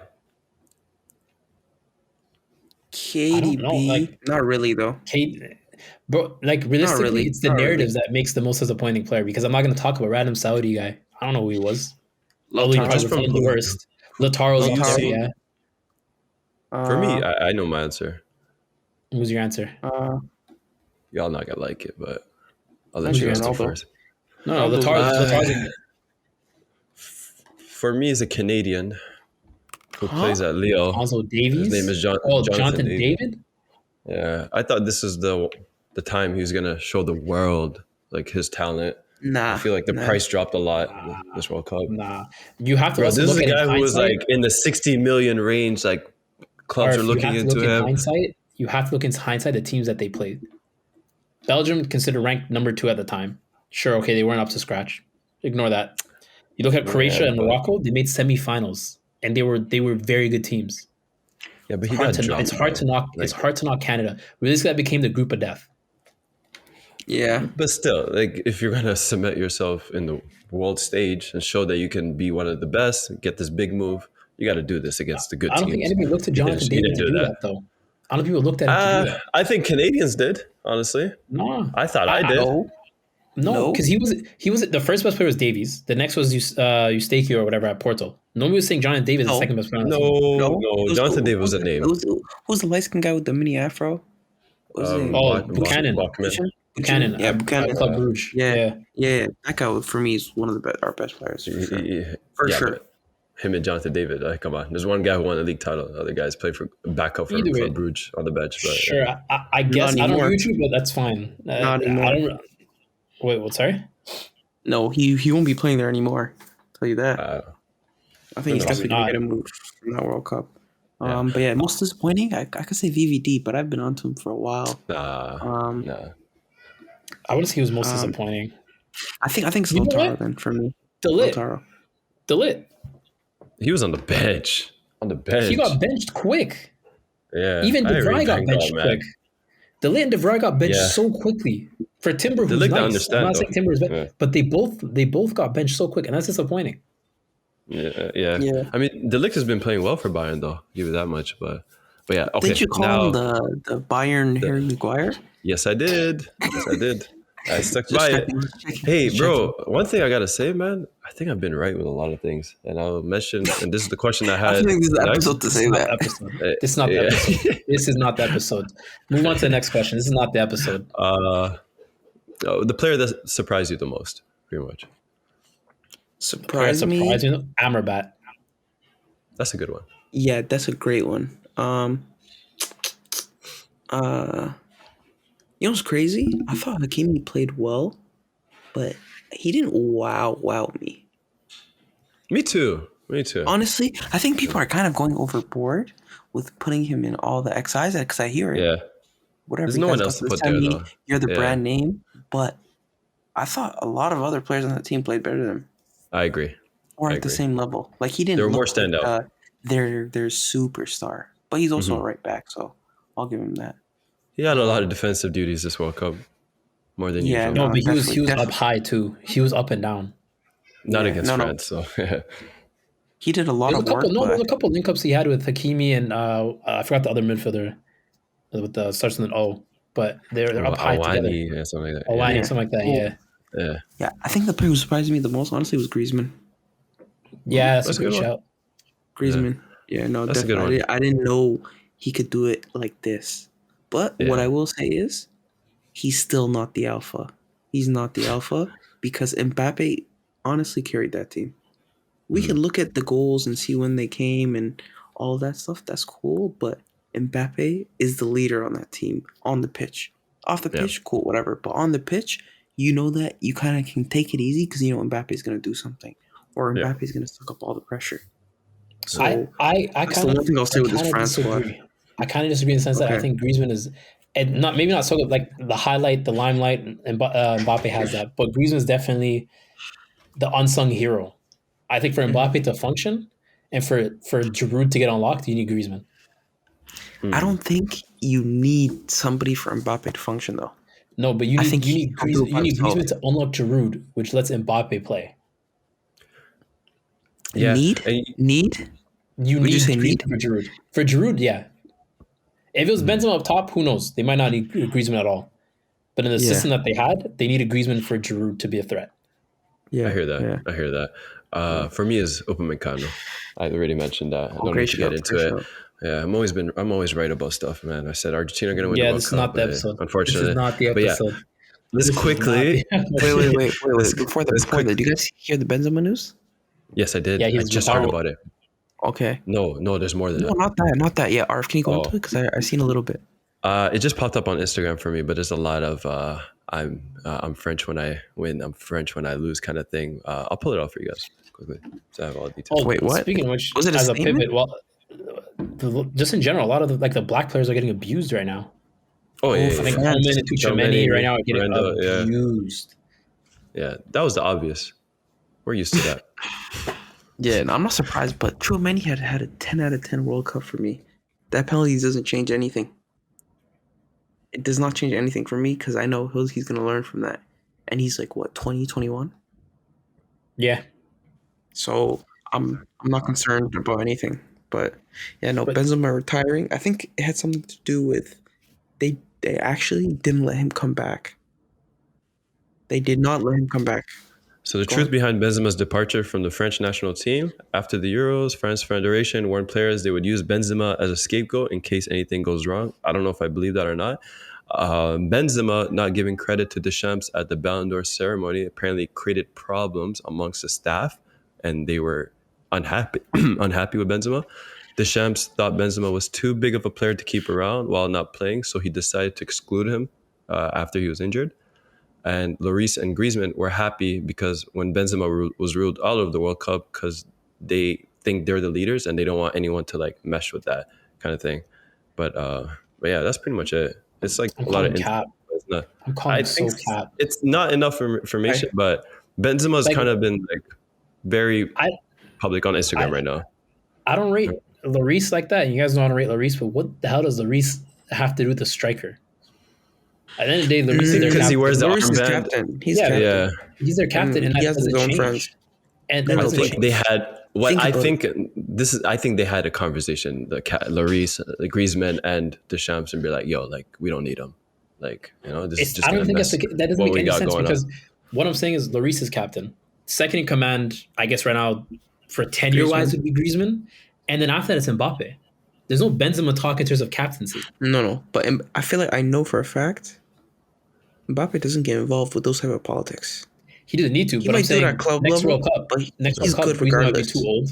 KDB. Not really, though. Bro, like, realistically, it's the narratives that makes the most disappointing player, because I'm not going to talk about random Saudi guy. I don't know who he was. Lautaro's probably the worst. Lautaro's Lautaro. Yeah. For me, I know my answer. Who's your answer? Y'all not going to like it, but I'll let you guys do first. No, Lautaro's for me, is a Canadian who plays at Leo. Alonso Davies? His name is Jonathan David? Yeah, I thought this is the time he was going to show the world like his talent. Nah. I feel like the price dropped a lot this World Cup. Nah. You have to this is a guy who was like in the 60 million range, like clubs are looking into him. You have to look into hindsight the teams that they played. Belgium considered ranked number 2 at the time. Sure, okay, they weren't up to scratch. Ignore that. You look at Croatia and Morocco; they made semifinals, and they were very good teams. Yeah, but it's hard to knock Canada. Really, that became the group of death. Yeah, but still, like, if you're gonna cement yourself in the world stage and show that you can be one of the best, get this big move, you got to do this against the good teams. I don't think anybody looked to Jonathan David to do that, though. A lot of people looked at him to do that. I think Canadians did, honestly. No. I thought I did. No, because he was the first best player was Davies. The next was Eustáquio or whatever at Porto. Nobody was saying Jonathan David is the second best player. No. Jonathan David was a name. Who's the light skinned guy with the mini afro? Buchanan. Buchanan. Yeah, Buchanan. Club Brugge. Yeah. That guy for me is one of our best players for sure. Him and Jonathan David, come on. There's one guy who won a league title. The other guys play for backup for Club Brugge on the bench. But, sure, I guess I don't know YouTube, but that's fine. Not anymore. Wait, what? Sorry? No, he won't be playing there anymore. I'll tell you that. I think he's definitely gonna get a move from that World Cup. But yeah, most disappointing. I could say VVD, but I've been onto him for a while. Nah. I wouldn't say he was most disappointing. I think it's Lautaro then for me. Delit. He was on the bench. He got benched quick. Yeah. Even De Vrij got benched quick. Delit and De Vrij got benched so quickly. For Timber, who's nice. I'm not saying Timber is bad, but they both got benched so quick, and that's disappointing. Yeah. I mean, De Ligt has been playing well for Bayern, though. I'll give you that much, but yeah. Okay. Did you call him the Bayern Harry Maguire? Yes, I did. I stuck by it. Hey, bro, one thing I gotta say, man, I think I've been right with a lot of things, and I'll mention. And this is the question I had. I think this is the episode to say that. This is not the episode. This is not the episode. Move on to the next question. This is not the episode. The player that surprised you the most, pretty much. Surprised me? Amrabat. That's a good one. Yeah, that's a great one. You know what's crazy? I thought Hakimi played well, but he didn't wow me. Me too. Me too. Honestly, I think people are kind of going overboard with putting him in all the XIs because I hear it. Yeah. Whatever There's you no guys one got else to to put send there me, though. you're the Yeah. brand name, but I thought a lot of other players on that team played better than him I agree. or I at the agree. same level. Like he There didn't were more look like standout. their superstar, but he's also a Mhm. right back, so I'll give him that. He had a lot of defensive duties this World Cup, more than Yeah, usual. No, no, but he was definitely. up high too. He was up and down. Not Yeah, against no. France, so He did a lot There's of a couple. work, No, but there's a couple link ups he had with Hakimi and I forgot the other midfielder with the starts with an O, but they're up high together. Awani, yeah, something like that. Awani, Yeah. something like that. Cool. Yeah, Yeah. yeah, I think the player who surprised me the most, honestly, was Griezmann. yeah, that's That's a a good good one. shout. Griezmann. Yeah, no, That's a good definitely. one. I didn't know he could do it like this. But what Yeah. I will say is, he's still not the alpha. He's not the alpha because Mbappe honestly carried that team. We can look at the goals and see when they came and all that stuff. That's cool, but Mbappe is the leader on that team on the pitch. Off the Yeah. pitch, cool, whatever. But on the pitch, you know that you kind of can take it easy because you know Mbappe is going to do something, or Yeah. Mbappe is going to suck up all the pressure. So I that's kind the of one thing I'll say with this France disagree. squad. I kind of disagree in the sense that I Okay. think Griezmann is, and not maybe not so good, like the highlight, the limelight, and Mbappe has that, but Griezmann is definitely the unsung hero. I think for Mbappe to function and for Giroud to get unlocked, you need Griezmann. I don't think you need somebody for Mbappe to function though. No, but I think he can do it by himself. Griezmann to unlock Giroud, which lets Mbappe play. Yeah. Need? And Need? You Would need you say Griezmann need? for Giroud. For Giroud, yeah. If it was Benzema up top, who knows? They might not need Griezmann at all. But in the Yeah. system that they had, they needed Griezmann for Giroud to be a threat. Yeah. I hear that. Yeah. I hear that. For me, is Upamecano. I already mentioned that. I don't great need to get shout, into great it. shout. Yeah, I'm always right about stuff, man. I said Argentina going to win the Yeah, World this is Cup. not the but, episode. Unfortunately, This is not the But yeah, episode. let's This is not quickly. the- Wait. Before that, do you guys hear the Benzema news? Yes, I did. Yeah, I he's just out. heard about it. Okay. No, there's more than No, that. not that. Yeah, Arif, can you go into Oh. it? Because I've seen a little bit. It just popped up on Instagram for me, but there's a lot of I'm French when I win, I'm French when I lose kind of thing. I'll pull it out for you guys quickly, so I have all the details. Oh, Wait, what? Speaking of which, Was it a as a statement? pivot, well, just in general, a lot of the black players are getting abused right now. Oh yeah, I think yeah. Coleman and Tuchemani right now are getting Miranda, yeah. abused. Yeah, that was the obvious. We're used to that. Yeah, and I'm not surprised, but Chouameni had a 10 out of 10 World Cup for me. That penalty doesn't change anything. It does not change anything for me because I know he's going to learn from that. And he's like, what, 20, 21? Yeah, So I'm not concerned about anything. But yeah, no, But- Benzema retiring, I think it had something to do with they actually didn't let him come back. They did not let him come back. So the Go truth on. behind Benzema's departure from the French national team after the Euros, France Federation warned players they would use Benzema as a scapegoat in case anything goes wrong. I don't know if I believe that or not. Benzema not giving credit to Deschamps at the Ballon d'Or ceremony apparently created problems amongst the staff, and they were unhappy with Benzema. Deschamps thought Benzema was too big of a player to keep around while not playing, so he decided to exclude him after he was injured. And Lloris and Griezmann were happy because when Benzema was ruled out of the World Cup, because they think they're the leaders and they don't want anyone to like mesh with that kind of thing. But yeah, that's pretty much it. It's like I'm a lot of calling cap. it's not. I'm calling so cap. It's not enough information, but Benzema's Like- kind of been like very I- public on Instagram right now. I don't rate Lloris like that. You guys don't want to rate Lloris, but what the hell does Lloris have to do with the striker? At the end of the day, Lloris is their Because he captain. wears the Lloris is armband. captain. He's Yeah, captain. Yeah, He's their captain, and he that has his doesn't own change. friends. And that No, doesn't but change. they had what Think I about think this is. I think they had a conversation, Lloris, Griezmann, and Deschamps, and be like, "Yo, like we don't need him. Like this is just I don't gonna think mess that doesn't what make we any got sense going on." because what I'm saying is Lloris is captain. Second in command, I guess right now for tenure wise would be Griezmann, and then after that it's Mbappe. There's no Benzema talk in terms of captaincy. No. But I feel like I know for a fact Mbappe doesn't get involved with those type of politics. He doesn't need to. He But might I'm do saying it at club next level, World Cup, but next he's World Cup, good Griezmann might be regardless. too old.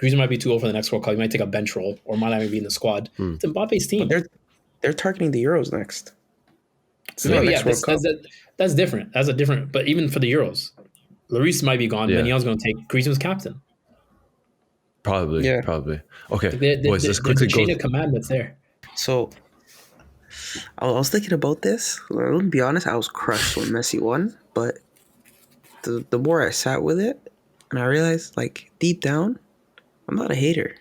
Griezmann might be too old for the next World Cup. He might take a bench role, or might not even be in the squad. It's Mbappe's team. They're targeting the Euros next. So maybe, next World Cup. that's different. That's a different. But even for the Euros, Lloris might be gone. Yeah. Maignan going to take Griezmann's captain. Probably. Yeah. Probably. Okay, There's boys, let's quickly a go. chain of command that's there. So I was thinking about this. Let me be honest, I was crushed when Messi won, but the more I sat with it, and I realized, like, deep down, I'm not a hater.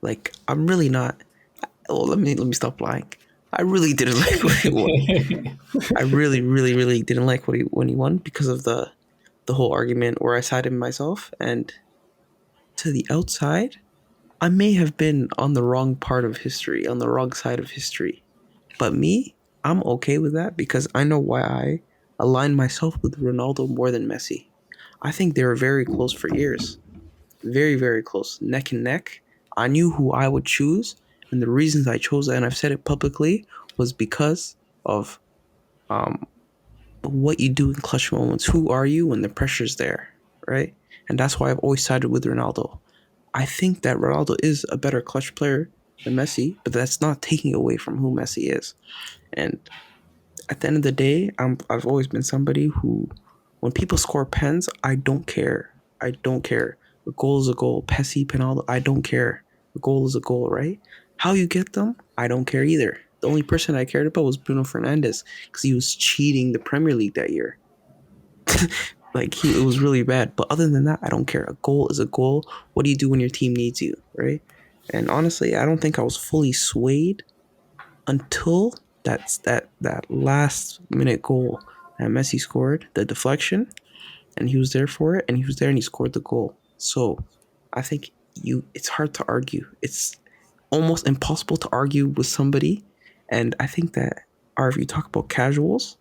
Like, I'm really not. Oh, let me stop lying. I really didn't like when he won. I really, really, really didn't like when he won because of the whole argument where I sided myself. And to the outside, I may have been on the wrong part of history, on the wrong side of history. But me, I'm okay with that because I know why I align myself with Ronaldo more than Messi. I think they were very close for years. Very, very close. Neck and neck. I knew who I would choose. And the reasons I chose that, and I've said it publicly, was because of what you do in clutch moments. Who are you when the pressure's there, right? And that's why I've always sided with Ronaldo. I think that Ronaldo is a better clutch player than Messi, but that's not taking away from who Messi is. And at the end of the day, I've always been somebody who, when people score pens, I don't care. I don't care. A goal is a goal. Messi, penalty, I don't care. A goal is a goal, right? How you get them, I don't care either. The only person I cared about was Bruno Fernandes because he was cheating the Premier League that year. Like, it was really bad. But other than that, I don't care. A goal is a goal. What do you do when your team needs you, right? And honestly, I don't think I was fully swayed until that last minute goal that Messi scored, the deflection, and he was there for it, and he was there and he scored the goal. So I think it's hard to argue. It's almost impossible to argue with somebody. And I think that, if you talk about casuals,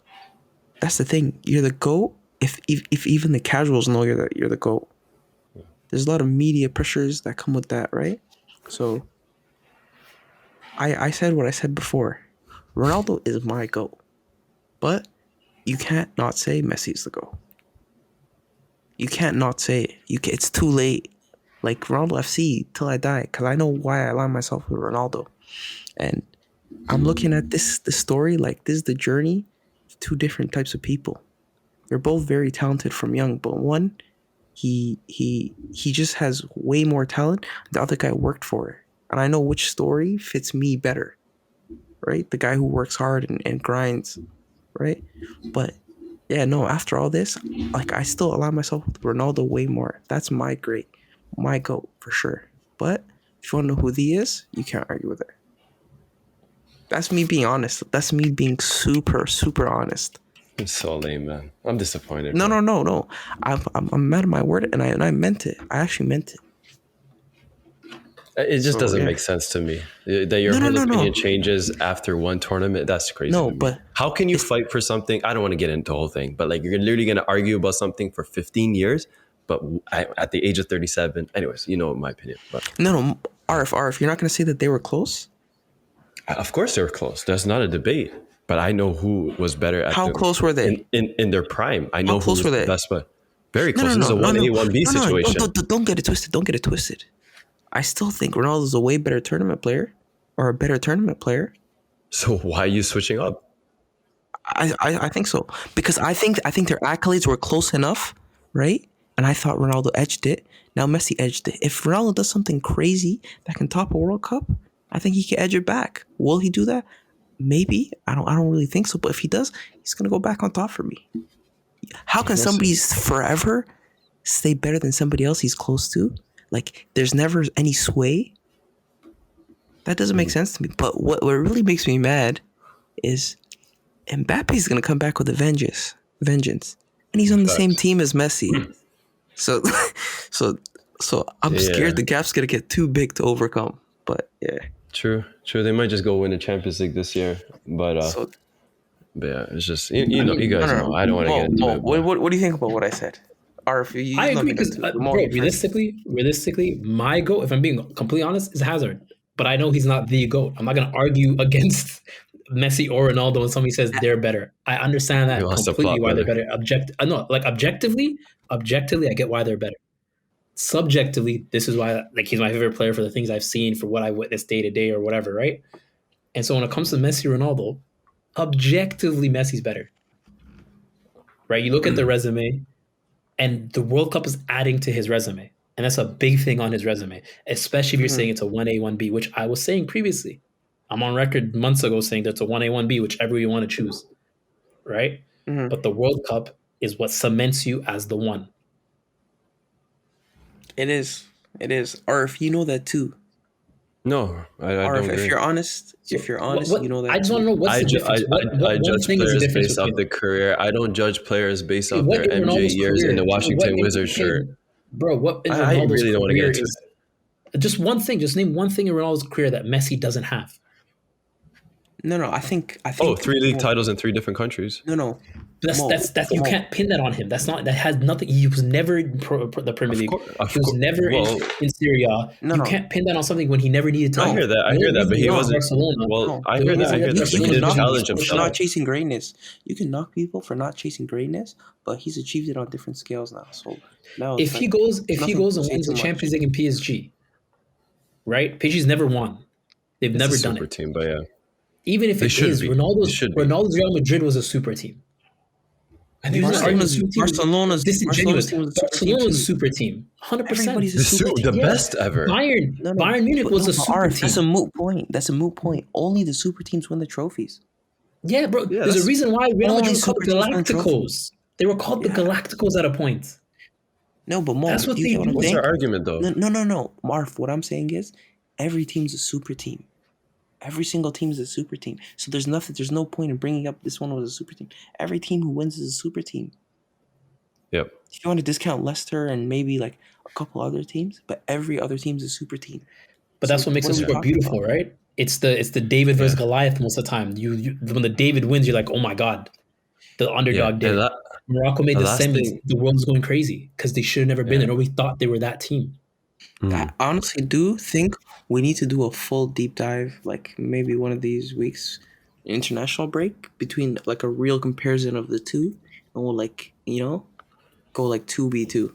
that's the thing. You're the GOAT if even the casuals know you're the GOAT. There's a lot of media pressures that come with that, right? So I said what I said before. Ronaldo is my GOAT. But you can't not say Messi's the GOAT. You can't not say it. It's too late. Like, Ronaldo FC till I die, because I know why I align myself with Ronaldo. And I'm looking at this story like this is the journey of two different types of people. They're both very talented from young, but one, he just has way more talent. The other guy worked for it. And I know which story fits me better, right? The guy who works hard and grinds, right? But yeah, no, after all this, like, I still align myself with Ronaldo way more. That's my GOAT for sure. But if you want to know who he is, you can't argue with it. That's me being honest. That's me being super, super honest. It's so lame, man. I'm disappointed. No. bro. I'm mad at my word, and I meant it. I actually meant it. It just So, doesn't yeah. make sense to me that your No, whole no. opinion changes after one tournament. That's crazy. No, to me. but how can you fight for something? I don't want to get into the whole thing, but like, you're literally going to argue about something for 15 years, but at the age of 37, anyways, you know my opinion. But no, Ariffe, you're not gonna say that they were close. of course, they were close. That's not a debate. But I know who was better at How close were they? in their prime. I know How who close was were the they? best, but very No, close. This is a 1A, 1B situation. Don't get it twisted. Don't get it twisted. I still think Ronaldo's a way better tournament player, or a better tournament player. So why are you switching up? I think so, because I think their accolades were close enough, right? And I thought Ronaldo edged it. Now Messi edged it. If Ronaldo does something crazy that can top a World Cup, I think he can edge it back. Will he do that? Maybe. I don't really think so. But if he does, he's gonna go back on top for me. How can somebody's forever stay better than somebody else he's close to? Like, there's never any sway. That doesn't make sense to me. But what really makes me mad is Mbappe's gonna come back with a vengeance, and he's on the same team as Messi. So I'm scared the gap's gonna get too big to overcome. But yeah, True. They might just go win the Champions League this year, but yeah, it's just you know, you guys know. I don't want to get into it. but- What do you think about what I said? Or if you I let agree me know because, too. bro, The more you first- realistically, my GOAT, if I'm being completely honest, is Hazard. But I know he's not the GOAT. I'm not going to argue against Messi or Ronaldo when somebody says they're better. I understand that You lost the completely, plot, why they're brother. better. Objectively, I get why they're better. Subjectively, this is why, like, he's my favorite player for the things I've seen, for what I witnessed day to day or whatever, right? And so when it comes to Messi, Ronaldo, objectively, Messi's better, right? You look at the resume, And the World Cup is adding to his resume. And that's a big thing on his resume, especially if you're saying it's a 1A, 1B, which I was saying previously. I'm on record months ago saying that's a 1A, 1B, whichever you want to choose, right? But the World Cup is what cements you as the one. It is. It is. Arif, you know that too. No, I don't Arif, agree. if you're honest, you know that I just too. want to know what's the difference. I What judge thing is the players difference based off between their career. I don't judge players based off what their in MJ Ronaldo's years career? in the Washington What Wizards shirt. Bro, what in I Ronaldo's really don't want to get career into is just one thing? Just name one thing in Ronaldo's career that Messi doesn't have. No, I think. 3 league titles in 3 different countries. No. That's you can't pin that on him. That has nothing. He was never in the Premier League. He was never in Serie A. You can't pin that on something when he never needed to. I hear that, but he wasn't. Barcelona. Well, I hear that, but he You didn't can challenge knock people for himself. not chasing greatness. You can knock people for not chasing greatness, but he's achieved it on different scales now. So now, If he goes and wins the Champions League in PSG, right? PSG's never won. They've never done Super it. team, but yeah. Even if it is, Ronaldo's Real Madrid was a super team. I think Barcelona's disingenuous. Barcelona was a super team. 100%. Everybody's a super team. The best ever. Bayern Munich was a super team. That's a moot point. Only the super teams win the trophies. Yeah, bro. There's a reason why Real Madrid was called the Galacticos. They were called the Galacticos at a point. No, but Mo, that's what they do. What's our argument, though? No. Marv, what I'm saying is every team's a super team. Every single team is a super team. So there's no point in bringing up this one was a super team. Every team who wins is a super team. Yep. If you want to discount Leicester and maybe like a couple other teams, but every other team's a super team. But that's what makes it super beautiful, right? It's the David versus Goliath most of the time. You when the David wins, you're like, oh my God, the underdog did it. Morocco made the semis. The world was going crazy because they should have never been there. Nobody thought they were that team. I honestly do think we need to do a full deep dive, like maybe one of these weeks, international break between like a real comparison of the two, and we'll go like 2v2.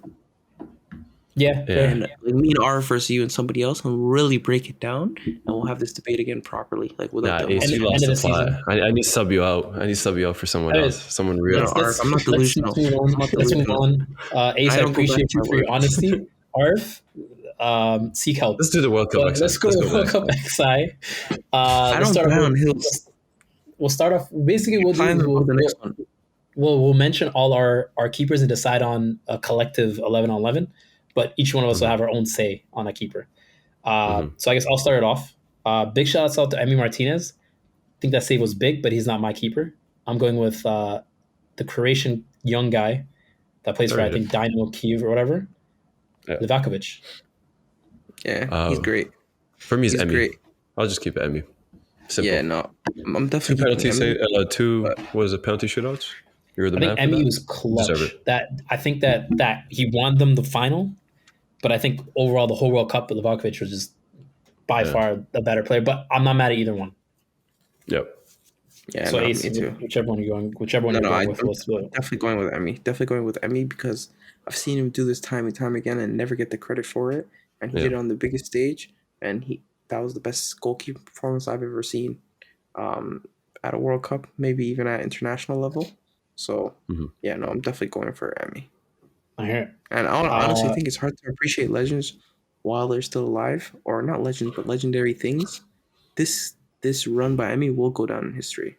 Yeah. And like, me and R versus you and somebody else, and really break it down, and we'll have this debate again properly, like without Ace, you lost the plot. I need to sub you out. I need to sub you out for someone else. Someone real. I'm not delusional. Let's move on. Ace, I appreciate you for your honesty. Arif, seek help. Let's do the World Cup XI. Let's go World Cup XI. I don't start down hills. We'll start off. Basically, we'll mention all our keepers and decide on a collective 11 on 11. But each one of us will have our own say on a keeper. So I guess I'll start it off. Big shout out to Emi Martinez. I think that save was big, but he's not my keeper. I'm going with the Croatian young guy that plays for I think Dynamo Kyiv or whatever. Yeah. Livakovic. Yeah, he's great. For me, he's Emi. Great. I'll just keep it Emi. Simple. Yeah, no, I'm definitely two penalty shootouts. You're the I think Emi was clutch. I think that he won them the final, but I think overall the whole World Cup, Livakovic was just by far the better player. But I'm not mad at either one. Yep. Yeah, so Ace, whichever one you're going with. I'm definitely going with Emi. Definitely going with Emi because I've seen him do this time and time again and never get the credit for it. And he did it on the biggest stage, and that was the best goalkeeper performance I've ever seen at a World Cup, maybe even at international level. So I'm definitely going for Emi. I hear it. And I honestly think it's hard to appreciate legends while they're still alive, or not legends, but legendary things. This run by Emi will go down in history.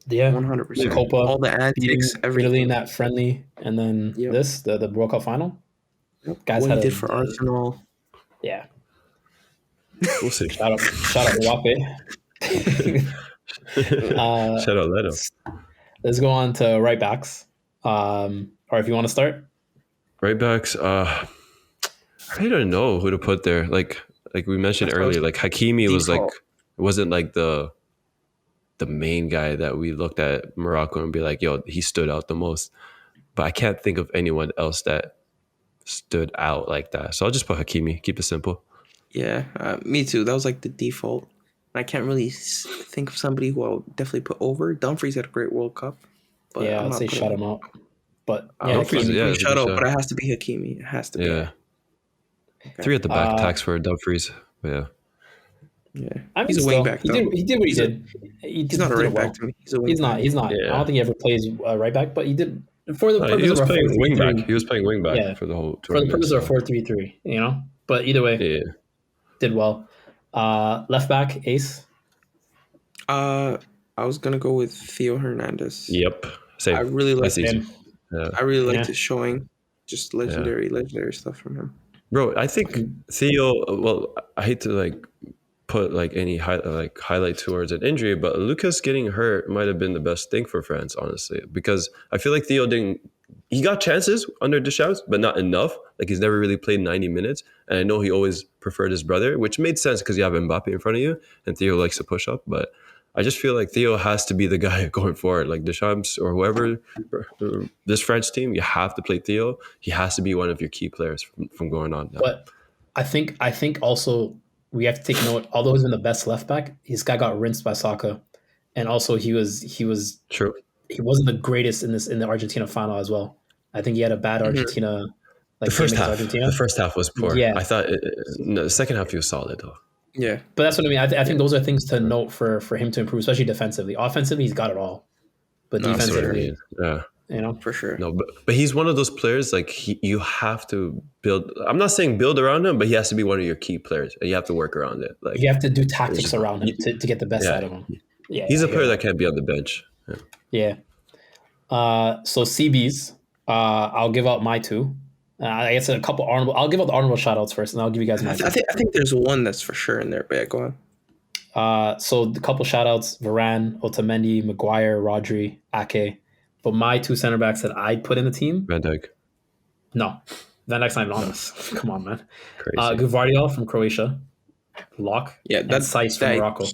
Yeah, 100%. All the antics, everything. Italy in that friendly, and then the World Cup final. Yep. Guys, what he did for Arsenal. Yeah. We'll see. Shout out Mbappe. Shout out Leto. Let's go on to right backs. Or if you want to start. Right backs. I really don't know who to put there. Like we mentioned earlier, like Hakimi was like wasn't like the main guy that we looked at Morocco and be like, yo, he stood out the most. But I can't think of anyone else that stood out like that. So I'll just put Hakimi. Keep it simple. Yeah, me too. That was like the default. I can't really think of somebody who I would definitely put over. Dumfries had a great World Cup. But yeah, I'd say shut him out. But Dumfries, shut up. But it has to be Hakimi. It has to be. Yeah. Okay. 3 at the back tax for Dumfries. But yeah. Yeah, I mean, he's a wing back. He did what he did. He's not a right back to me. He's not. Yeah. I don't think he ever plays right back, but he did For the He purpose of was our playing wing back. 4-3-3, He was playing wing back yeah, for the whole for the tournament. purpose of our So 4-3-3, But either way, yeah, did well. Left back, Ace. I was gonna go with Theo Hernandez. yep, I same. really That's liked easy. Same. Yeah, I really liked Yeah. his showing. Just yeah. legendary stuff from him. Bro, I think Theo. Well, I hate to put any highlight towards an injury, but Lucas getting hurt might have been the best thing for France, honestly, because I feel like Theo didn't. He got chances under Deschamps, but not enough. Like he's never really played 90 minutes, and I know he always preferred his brother, which made sense because you have Mbappe in front of you, and Theo likes to push up. But I just feel like Theo has to be the guy going forward, like Deschamps or whoever. This French team, you have to play Theo. He has to be one of your key players from going on now. But I think also we have to take note. Although he's been the best left back, this guy got rinsed by Saka, and also he True. wasn't the greatest in the Argentina final as well. I think he had a bad Argentina The game first against half. Argentina. The first half was poor. Yeah. I thought no, the second half he was solid though. Yeah. But that's what I mean. I think those are things to note for him to improve, especially defensively. Offensively, he's got it all, but No, That's what I defensively, mean. Yeah. For sure. No, but he's one of those players you have to build. I'm not saying build around him, but he has to be one of your key players, and you have to work around it. Like you have to do tactics just- around him to get the best yeah. out of him. Yeah, he's a yeah, player that can't be on the bench. Yeah. Yeah. So CBs, I'll give out my two. I guess a couple honorable. I'll give out the honorable shout outs first, and I'll give you guys my two. I think there's one that's for sure in there, but yeah, go on. So the couple shout outs, Varane, Otamendi, Maguire, Rodri, Ake. But my two center backs that I'd put in the team, Van Dijk, no. Van Dijk's not even on this. Come on, man. crazy. Gvardiol from Croatia, Lock, Yeah, and that's Saiss from Morocco.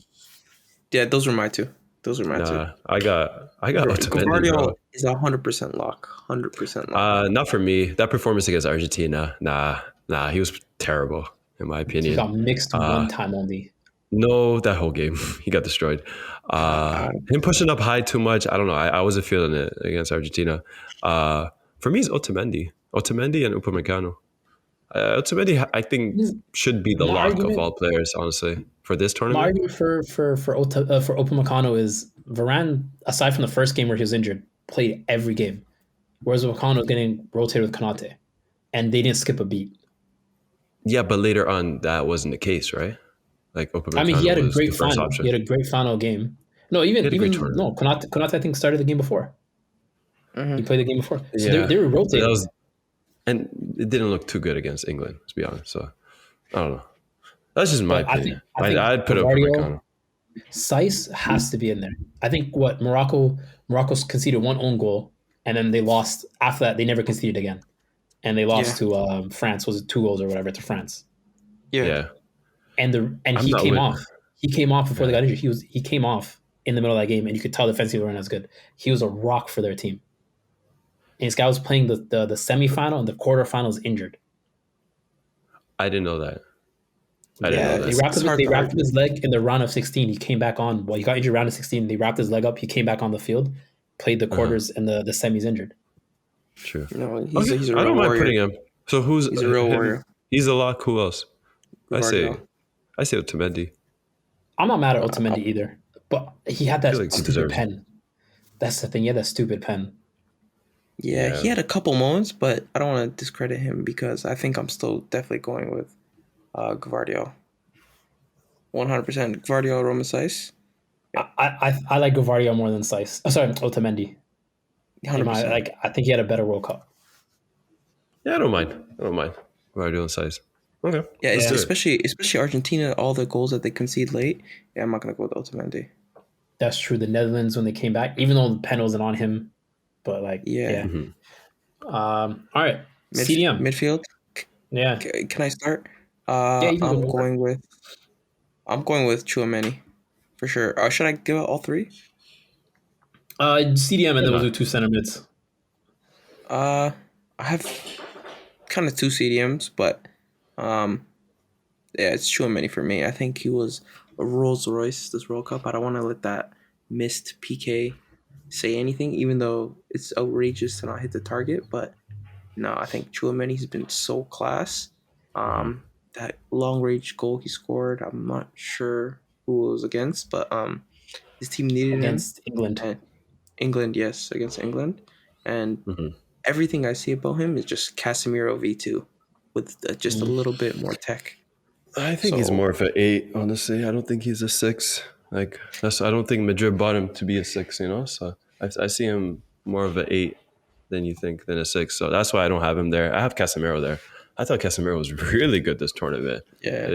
Yeah, those were my two. Those are my two. I got Otamendi, Guardiola bro. is 100% lock. 100% lock. Not for me. That performance against Argentina, nah, he was terrible in my opinion. He got mixed one time only. No, that whole game he got destroyed. Him pushing up high too much. I don't know. I wasn't feeling it against Argentina. For me, it's Otamendi and Upamecano. Otamendi, I think, should be the My lock argument- of all players, honestly, for this My tournament. argument for Upamecano is Varane, aside from the first game where he was injured, played every game, whereas Upamecano was getting rotated with Konate, and they didn't skip a beat. Yeah, but later on, that wasn't the case, right? Like Upamecano I mean, he had a was great the first final. option. He had a great final game. No, had a great Konate I think started the game before. He played the game before, so Yeah. they were rotating. And it didn't look too good against England, to be honest. So I don't know. That's just my But I think- opinion. I think I'd put Guardiola- Upamecano. Saiss has to be in there. I think Morocco's conceded one own goal, and then they lost after that. They never conceded again, and they lost to France. Was it 2 goals or whatever to France? Yeah. And he not came with- off. He came off before they got injured. He came off in the middle of that game, and you could tell defensively weren't as good. He was a rock for their team. And this guy was playing the semifinal and the quarterfinals injured. I didn't know that. I Yeah, didn't know They that. wrapped, It's hard they to wrapped argue. his leg in the round of 16. He came back on. Well, he got injured round of 16. They wrapped his leg up. He came back on the field, played the quarters and the semis injured. True. No, he's, Okay, he's a I real don't mind warrior. putting him. So he's He's a real warrior. He's a lock. Who else? I say Guardiola. Otamendi. I'm not mad at Otamendi either, but he had that feel like he stupid deserves it. pen. That's the thing. He had that stupid pen. Yeah, Yeah. he had a couple moments, but I don't want to discredit him because I think I'm still definitely going with Gvardiol. 100% Gvardiol, Roman Saiss. I like Gvardiol more than Saiss. Oh, sorry, Otamendi. 100%. I think he had a better World Cup. Yeah, I don't mind. Guardiola and size. Okay. Yeah, let's do it. especially Argentina, all the goals that they concede late. Yeah, I'm not gonna go with Otamendi. That's true. The Netherlands when they came back, even though the pen wasn't on him, but Yeah. Mhm. All right, CDM. Midfield. Yeah, Can I start? you can I'm go. going with Tchouaméni for sure. Should I give out all three? CDM, and then we'll not? do 2 center mids. I have kind of 2 CDMs, but yeah, it's Tchouaméni for me. I think he was a Rolls Royce this World Cup. I don't want to let that missed PK say anything, even though it's outrageous to not hit the target. But no, I think Tchouaméni's been so class. That long range goal he scored, I'm not sure who it was against, but his team needed Against England. him. England, yes, against England. and Mhm. everything I see about him is just Casemiro V2 with just a little bit more tech. I think he's So- more of an 8, honestly. I don't think he's a 6. Like I don't think Madrid bought him to be a 6, you know? So I see him more of an 8 than you think than a 6. So that's why I don't have him there. I have Casemiro there. I thought Casemiro was really good this tournament. Yeah.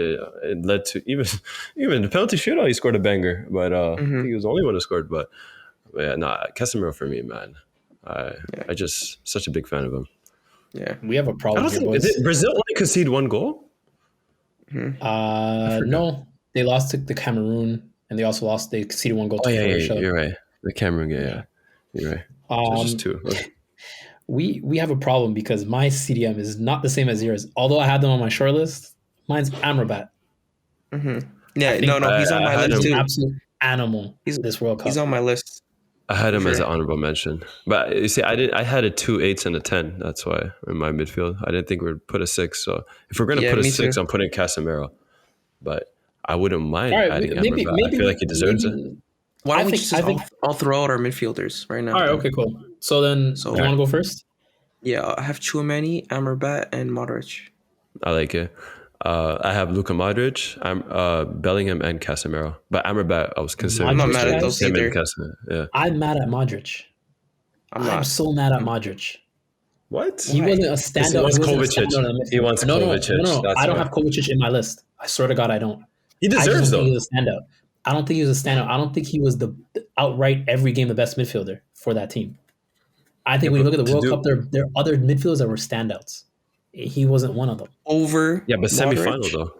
It led to even the penalty shootout, he scored a banger. But I think he was the only one who scored. But yeah, Casemiro for me, man. I just such a big fan of him. Yeah. We have a I problem don't here, think boys. did Brazil only concede 1 goal. No, they lost to the Cameroon, and they also lost. They conceded 1 goal Oh to yeah, Croatia. you're right. The Cameroon game, yeah, you're right. So just 2. We have a problem because my CDM is not the same as yours. Although I had them on my short list, mine's Amrabat. Yeah, I think no, he's on I my had list He's too. an absolute animal this World Cup. He's on my list. I had him For as an sure. honorable mention, but you see, I had a 2 8s and a 10. That's why in my midfield, I didn't think we'd put a 6. So if we're gonna Yeah, put a me 6, too. I'm putting Casemiro. But I wouldn't mind All right, adding maybe Amrabat. I feel like he deserves it. Why don't I we think- just I think- all throw out our midfielders right now? All right, then? okay, cool. So then, So- do you want to go first? Yeah, I have Tchouaméni, Amrabat, and Modric. I like it. I have Luka Modric, Bellingham, and Casemiro. But Amrabat, I was considering I'm not mad at between those him and either. Casemiro. Yeah. I'm mad at Modric. I'm I'm not. so mad at Modric. What? He wasn't a standout. wants He wasn't a Kovacic. standout in the He midfield. wants no, Kovacic. No. That's I don't why. have Kovacic in my list. I swear to God, I don't. He I just deserves don't think though. he was a standout. I don't think he was a standout. I don't think he was the outright every game the best midfielder for that team. I think when you look at the to World do- Cup, there are other midfielders that were standouts. He wasn't one of them, Over Yeah, but Modric. semifinal though.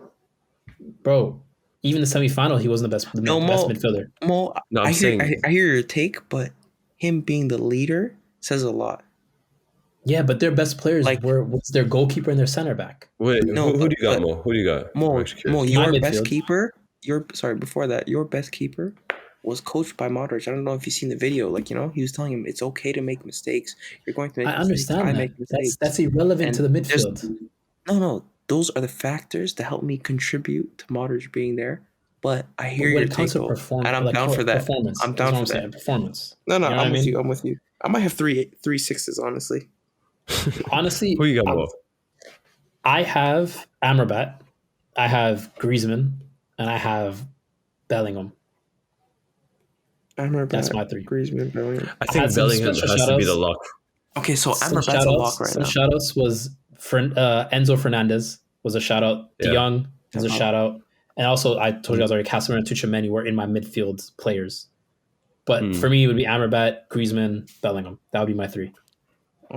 bro. Even the semifinal, he wasn't the best No, best Mo. midfielder. Mo, No, I'm I hear, saying- I hear your take, but him being the leader says a lot. Yeah, but their best players Like- was their goalkeeper and their center back. Wait, No, who do you got, but- Mo? Who do you got? I'm Mo, actually curious. your My best midfield. keeper. Before that, your best keeper was coached by Modric. I don't know if you've seen the video. Like, he was telling him it's okay to make mistakes. You're going to make I mistakes. understand I that. make mistakes. That's irrelevant And to the there's- midfield. No. Those are the factors that help me contribute to Modric being there. But I hear But your when it comes take, to though, performance, and I'm down for that. Performance. I'm That's down what for I'm that. saying. Performance. No, You know what I'm I with mean? you. I'm with you. I might have three sixes, honestly. Honestly, Who you got, Mo? I have Amrabat, I have Griezmann, and I have Bellingham. Amrabat, That's my 3. Griezmann, Bellingham. I had think some Bellingham special has to be the shout-outs. lock. Okay, so Some Amrabat's a lock right some now. shoutouts was Enzo Fernandez was a shout out. Yeah. De Jong was a Uh-huh. shout out. And also, I told you guys already, Casemiro and Tchouaméni were in my midfield players. But for me, it would be Amrabat, Griezmann, Bellingham. That would be my 3.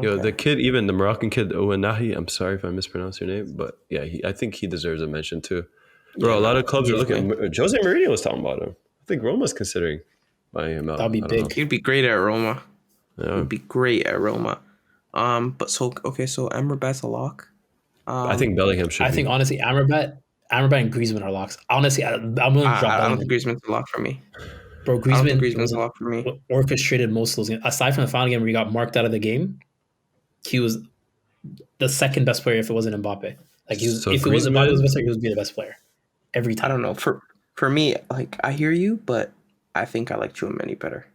Yo, Okay. the kid, even the Moroccan kid, Ouanahi, I'm sorry if I mispronounced your name, but yeah, I think he deserves a mention too. Bro, a lot of clubs are looking. Jose Mourinho was talking about him. I think Roma's considering buying him out. That would be I don't big. He'd be great at Roma. know. Yeah. He'd be great at Roma. But so Amrabat's a lock. I think Bellingham should I be. think, honestly, Amrabat and Griezmann are locks. Honestly, I'm willing to drop I don't Bellingham. think Griezmann's a lock for me. Bro, I don't think Griezmann Griezmann's was a lock for me. orchestrated most of those games. Aside from the final game where he got marked out of the game, he was the second best player if it wasn't Mbappe. Like, he was, So if it was Mbappe was Griezmann- the best player, he would be the best player. Every I time. don't know. For me, like, I hear you, but I think I like Tchouaméni better.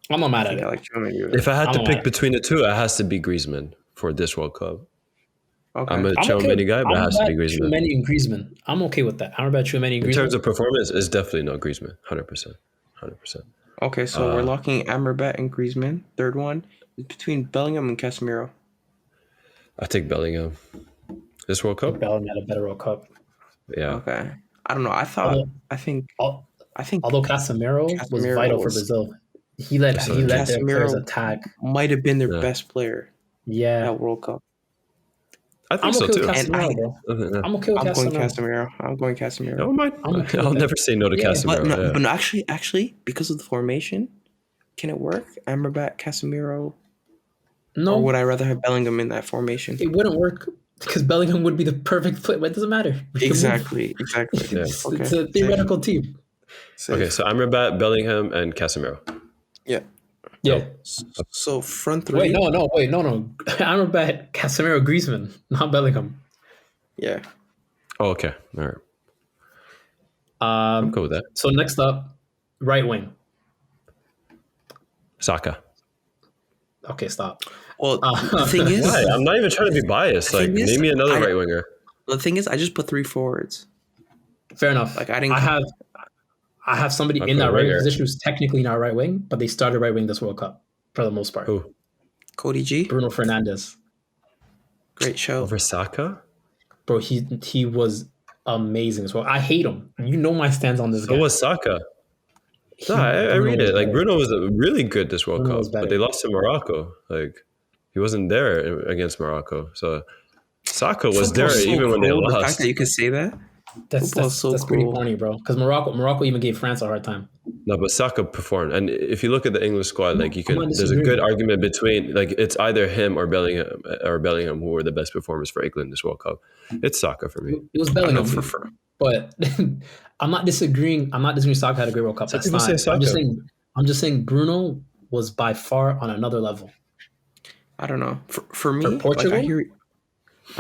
I'm not mad I at think I it. like Tchouaméni better. If I had I'm to not pick mad. between the two, it has to be Griezmann for this World Cup. Okay. I'm a I'm okay Tchouaméni with guy, but it has to be Amrabat, Griezmann. Tchouaméni and Griezmann. I'm okay with that. Amrabat, Tchouaméni, and In Griezmann. terms of performance, it's definitely not Griezmann. 100%. 100%. Okay, so we're locking Amrabat and Griezmann. Third one is between Bellingham and Casemiro. I take Bellingham. This World Cup? Bellingham had a better World Cup. Yeah. Okay. I don't know. Although- I think Although Casemiro was Casemiro vital for was- Brazil. He let their Casemiro- players attack. might have been their Yeah. best player Yeah. at World Cup. I I'm think so okay with too. Casemiro, bro. Yeah. I'm okay with I'm going Casemiro. Casemiro. I'm going Casemiro. No, mind. I'm okay with I'll that. never say no to Yeah, Casemiro. But no, yeah. but no, actually, because of the formation, can it work? Amrabat, Casemiro, No, or would I rather have Bellingham in that formation? it wouldn't work because Bellingham would be the perfect player. But it doesn't matter. We can move. Exactly. Yeah. It's, Okay. it's a theoretical team. Okay, so Amrabat, Bellingham, and Casemiro. Yeah. Yeah. So front three. Wait, no. Amrabat, Casemiro, Griezmann, not Bellingham. Yeah. Oh, okay. All right. I'm cool with that. So next up, right wing. Saka. Okay, stop. Well, the thing is, Why? I'm not even trying to be biased. The Like, thing is, name me another I- right winger. the thing is, I just put 3 forwards. Fair enough. Like, I didn't. I have somebody I in put that a right wing winger. position who's technically not right wing, but they started right wing this World Cup for the most part. Who? Cody G, Bruno Fernandes, great show. Over Saka? bro, he was amazing as well. I hate him. You know my stance on this So guy. was Saka. He- No, I Bruno read was it. Like, better. Bruno was really good this World Bruno was Cup, better. but they lost to Morocco. Like, he wasn't there against Morocco. So Saka was there Football's so even when they cruel, the fact lost. that you could say that. That's Football's so pretty cruel. corny, bro. Because Morocco even gave France a hard time. No, but Saka performed. And if you look at the English squad, like, you I'm can, not there's a good disagreeing. argument between, like, it's either him or Bellingham who were the best performers for England this World Cup. It's Saka for me. It was I Bellingham, know for but I'm not disagreeing. I'm not disagreeing. Saka had a great World Cup. Some That's people fine. say I'm just Saka. saying. I'm just saying Bruno was by far on another level. I don't know. For me, like, Portugal? I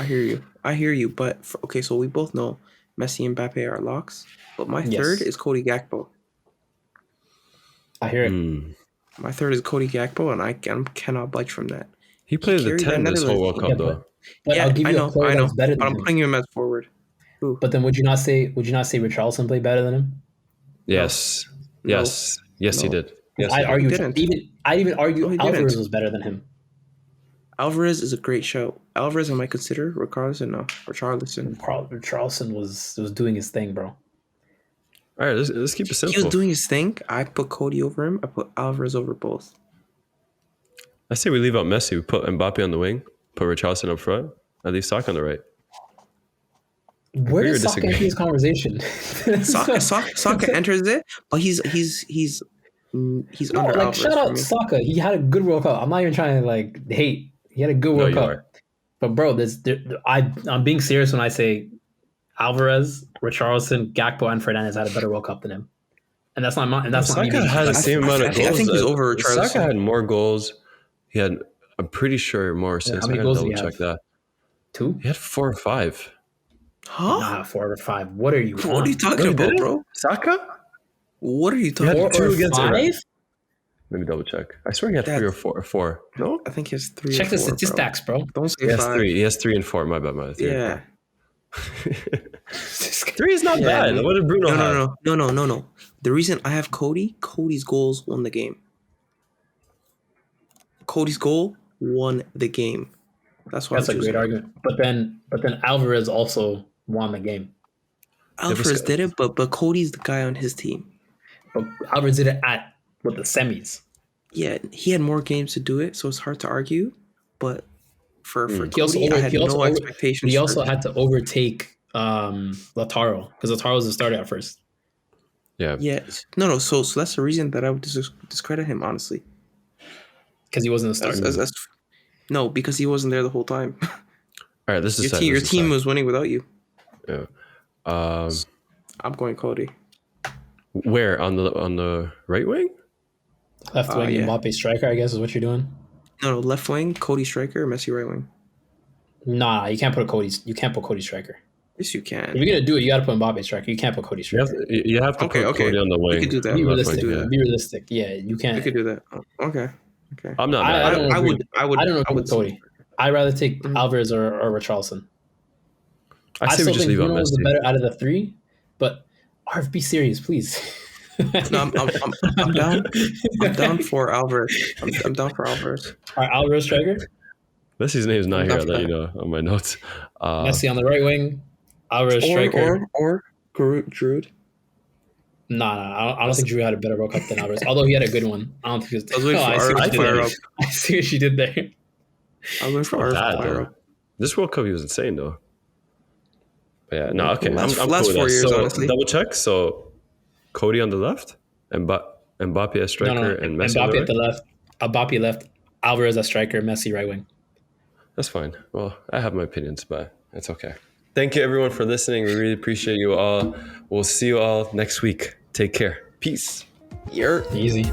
hear you. But okay, so we both know Messi and Mbappe are locks. But my Yes. third is Cody Gakpo. I hear it. My third is Cody Gakpo, and I cannot budge from that. He played the carried that 10 this whole World Netherlands Cup, team. though. But I'll give I you know, a player I know. that's better But than I'm him. putting him as forward. Who? But then would you not say Richarlison played better than him? Yes. No. Yes. Yes, he No. did. Yes, I'd he did. argue didn't. I'd even argue No, he didn't. Alvarez was better than him. Alvarez is a great show. Alvarez, I might consider. Richarlison, no. Richarlison. Richarlison was doing his thing, bro. All right, let's keep it He was simple. doing his thing. I put Cody over him. I put Alvarez over both. I say we leave out Messi. We put Mbappe on the wing, put Richarlison up front, and leave Saka on the right. Where Agree or does Saka disagree? enter this conversation? Saka enters it, but he's No, under like Alvarez shout for out me. Saka. He had a good World Cup. I'm not even trying to like hate. He had a good No, World you Cup. are. But bro, I'm being serious when I say Alvarez, Richarlison, Gakpo, and Fernandes had a better World Cup than him. And that's not me Saka being had the disrespectful. same amount of I goals. think he's over Richarlison. Saka had more goals. He had, I'm pretty sure, more assists. how many I gotta goals did he double check have? that. 2? He had 4 or 5. Huh? Nah, 4 or 5. What are you What on? are you talking No, he about, didn't? bro? Saka? What are you He talking had about? 2 or against 5? Iran. Let me double check. I swear he had 3 or 4. No? I think he has 3 Check or the 4, statistics, bro. bro. Don't say He has 5. 3. He has 3 and 4. My bad. 3 Yeah. and 4. 3 is not Yeah, bad. What did Bruno have? No. The reason I have Cody's goals won the game. Cody's goal won the game. That's why That's I'm a choosing great him. argument. But then Alvarez also won the game. Alvarez did it, but Cody's the guy on his team. But Alvarez did it with the semis. Yeah, he had more games to do it, so it's hard to argue. But for He also Cody, I had no expectations. He also for had to overtake Lautaro because Lautaro was the starter at first. Yeah. Yeah, no. So that's the reason that I would discredit him, honestly. Because he wasn't the starter. No, because he wasn't there the whole time. All right, this is Your team was winning without you. Yeah. I'm going Cody. Where on the right wing? Left wing yeah. Mbappe striker, I guess, is what you're doing. No, left wing, Cody striker, Messi right wing. Nah, you can't put Cody striker. Yes, you can. If you're gonna do it, you gotta put Mbappe striker. You can't put Cody striker. You have to put Cody on the wing. You could do that. Be Left realistic. wing, yeah. Be realistic. Yeah, you can't. You could do that. Okay. I'm not mad. I don't I agree. would. I would. I don't I agree would with Cody. I'd rather take Alvarez or Richarlison. I say still we just think leave out Bruno was the Messi. better out of the 3, but Arif, be serious, please. No, I'm down. I'm down for Alvarez. I'm down for Alvarez. All right, Alvarez striker, Messi's name's not I'm here. down I'll for let you that. know on my notes. Messi on the right wing, Alvarez striker. Or Giroud. Nah, I don't think Drew had a better World Cup than Alvarez. Although he had a good one. I don't think it was. I was waiting for I see what Arif you to did fire there. up. I see what you did there. I was waiting for Not Arif bad, to fire though. up. This World Cup, he was insane though. But yeah, no, okay. Last I'm 4 cool with that. years, So honestly. double check. So Cody on the left, and Mbappe as striker, No, and Messi on Mbappe the at the right. left. Mbappe left. Alvarez as striker. Messi right wing. That's fine. Well, I have my opinions, but it's okay. Thank you everyone for listening. We really appreciate you all. We'll see you all next week. Take care. Peace. You're Easy.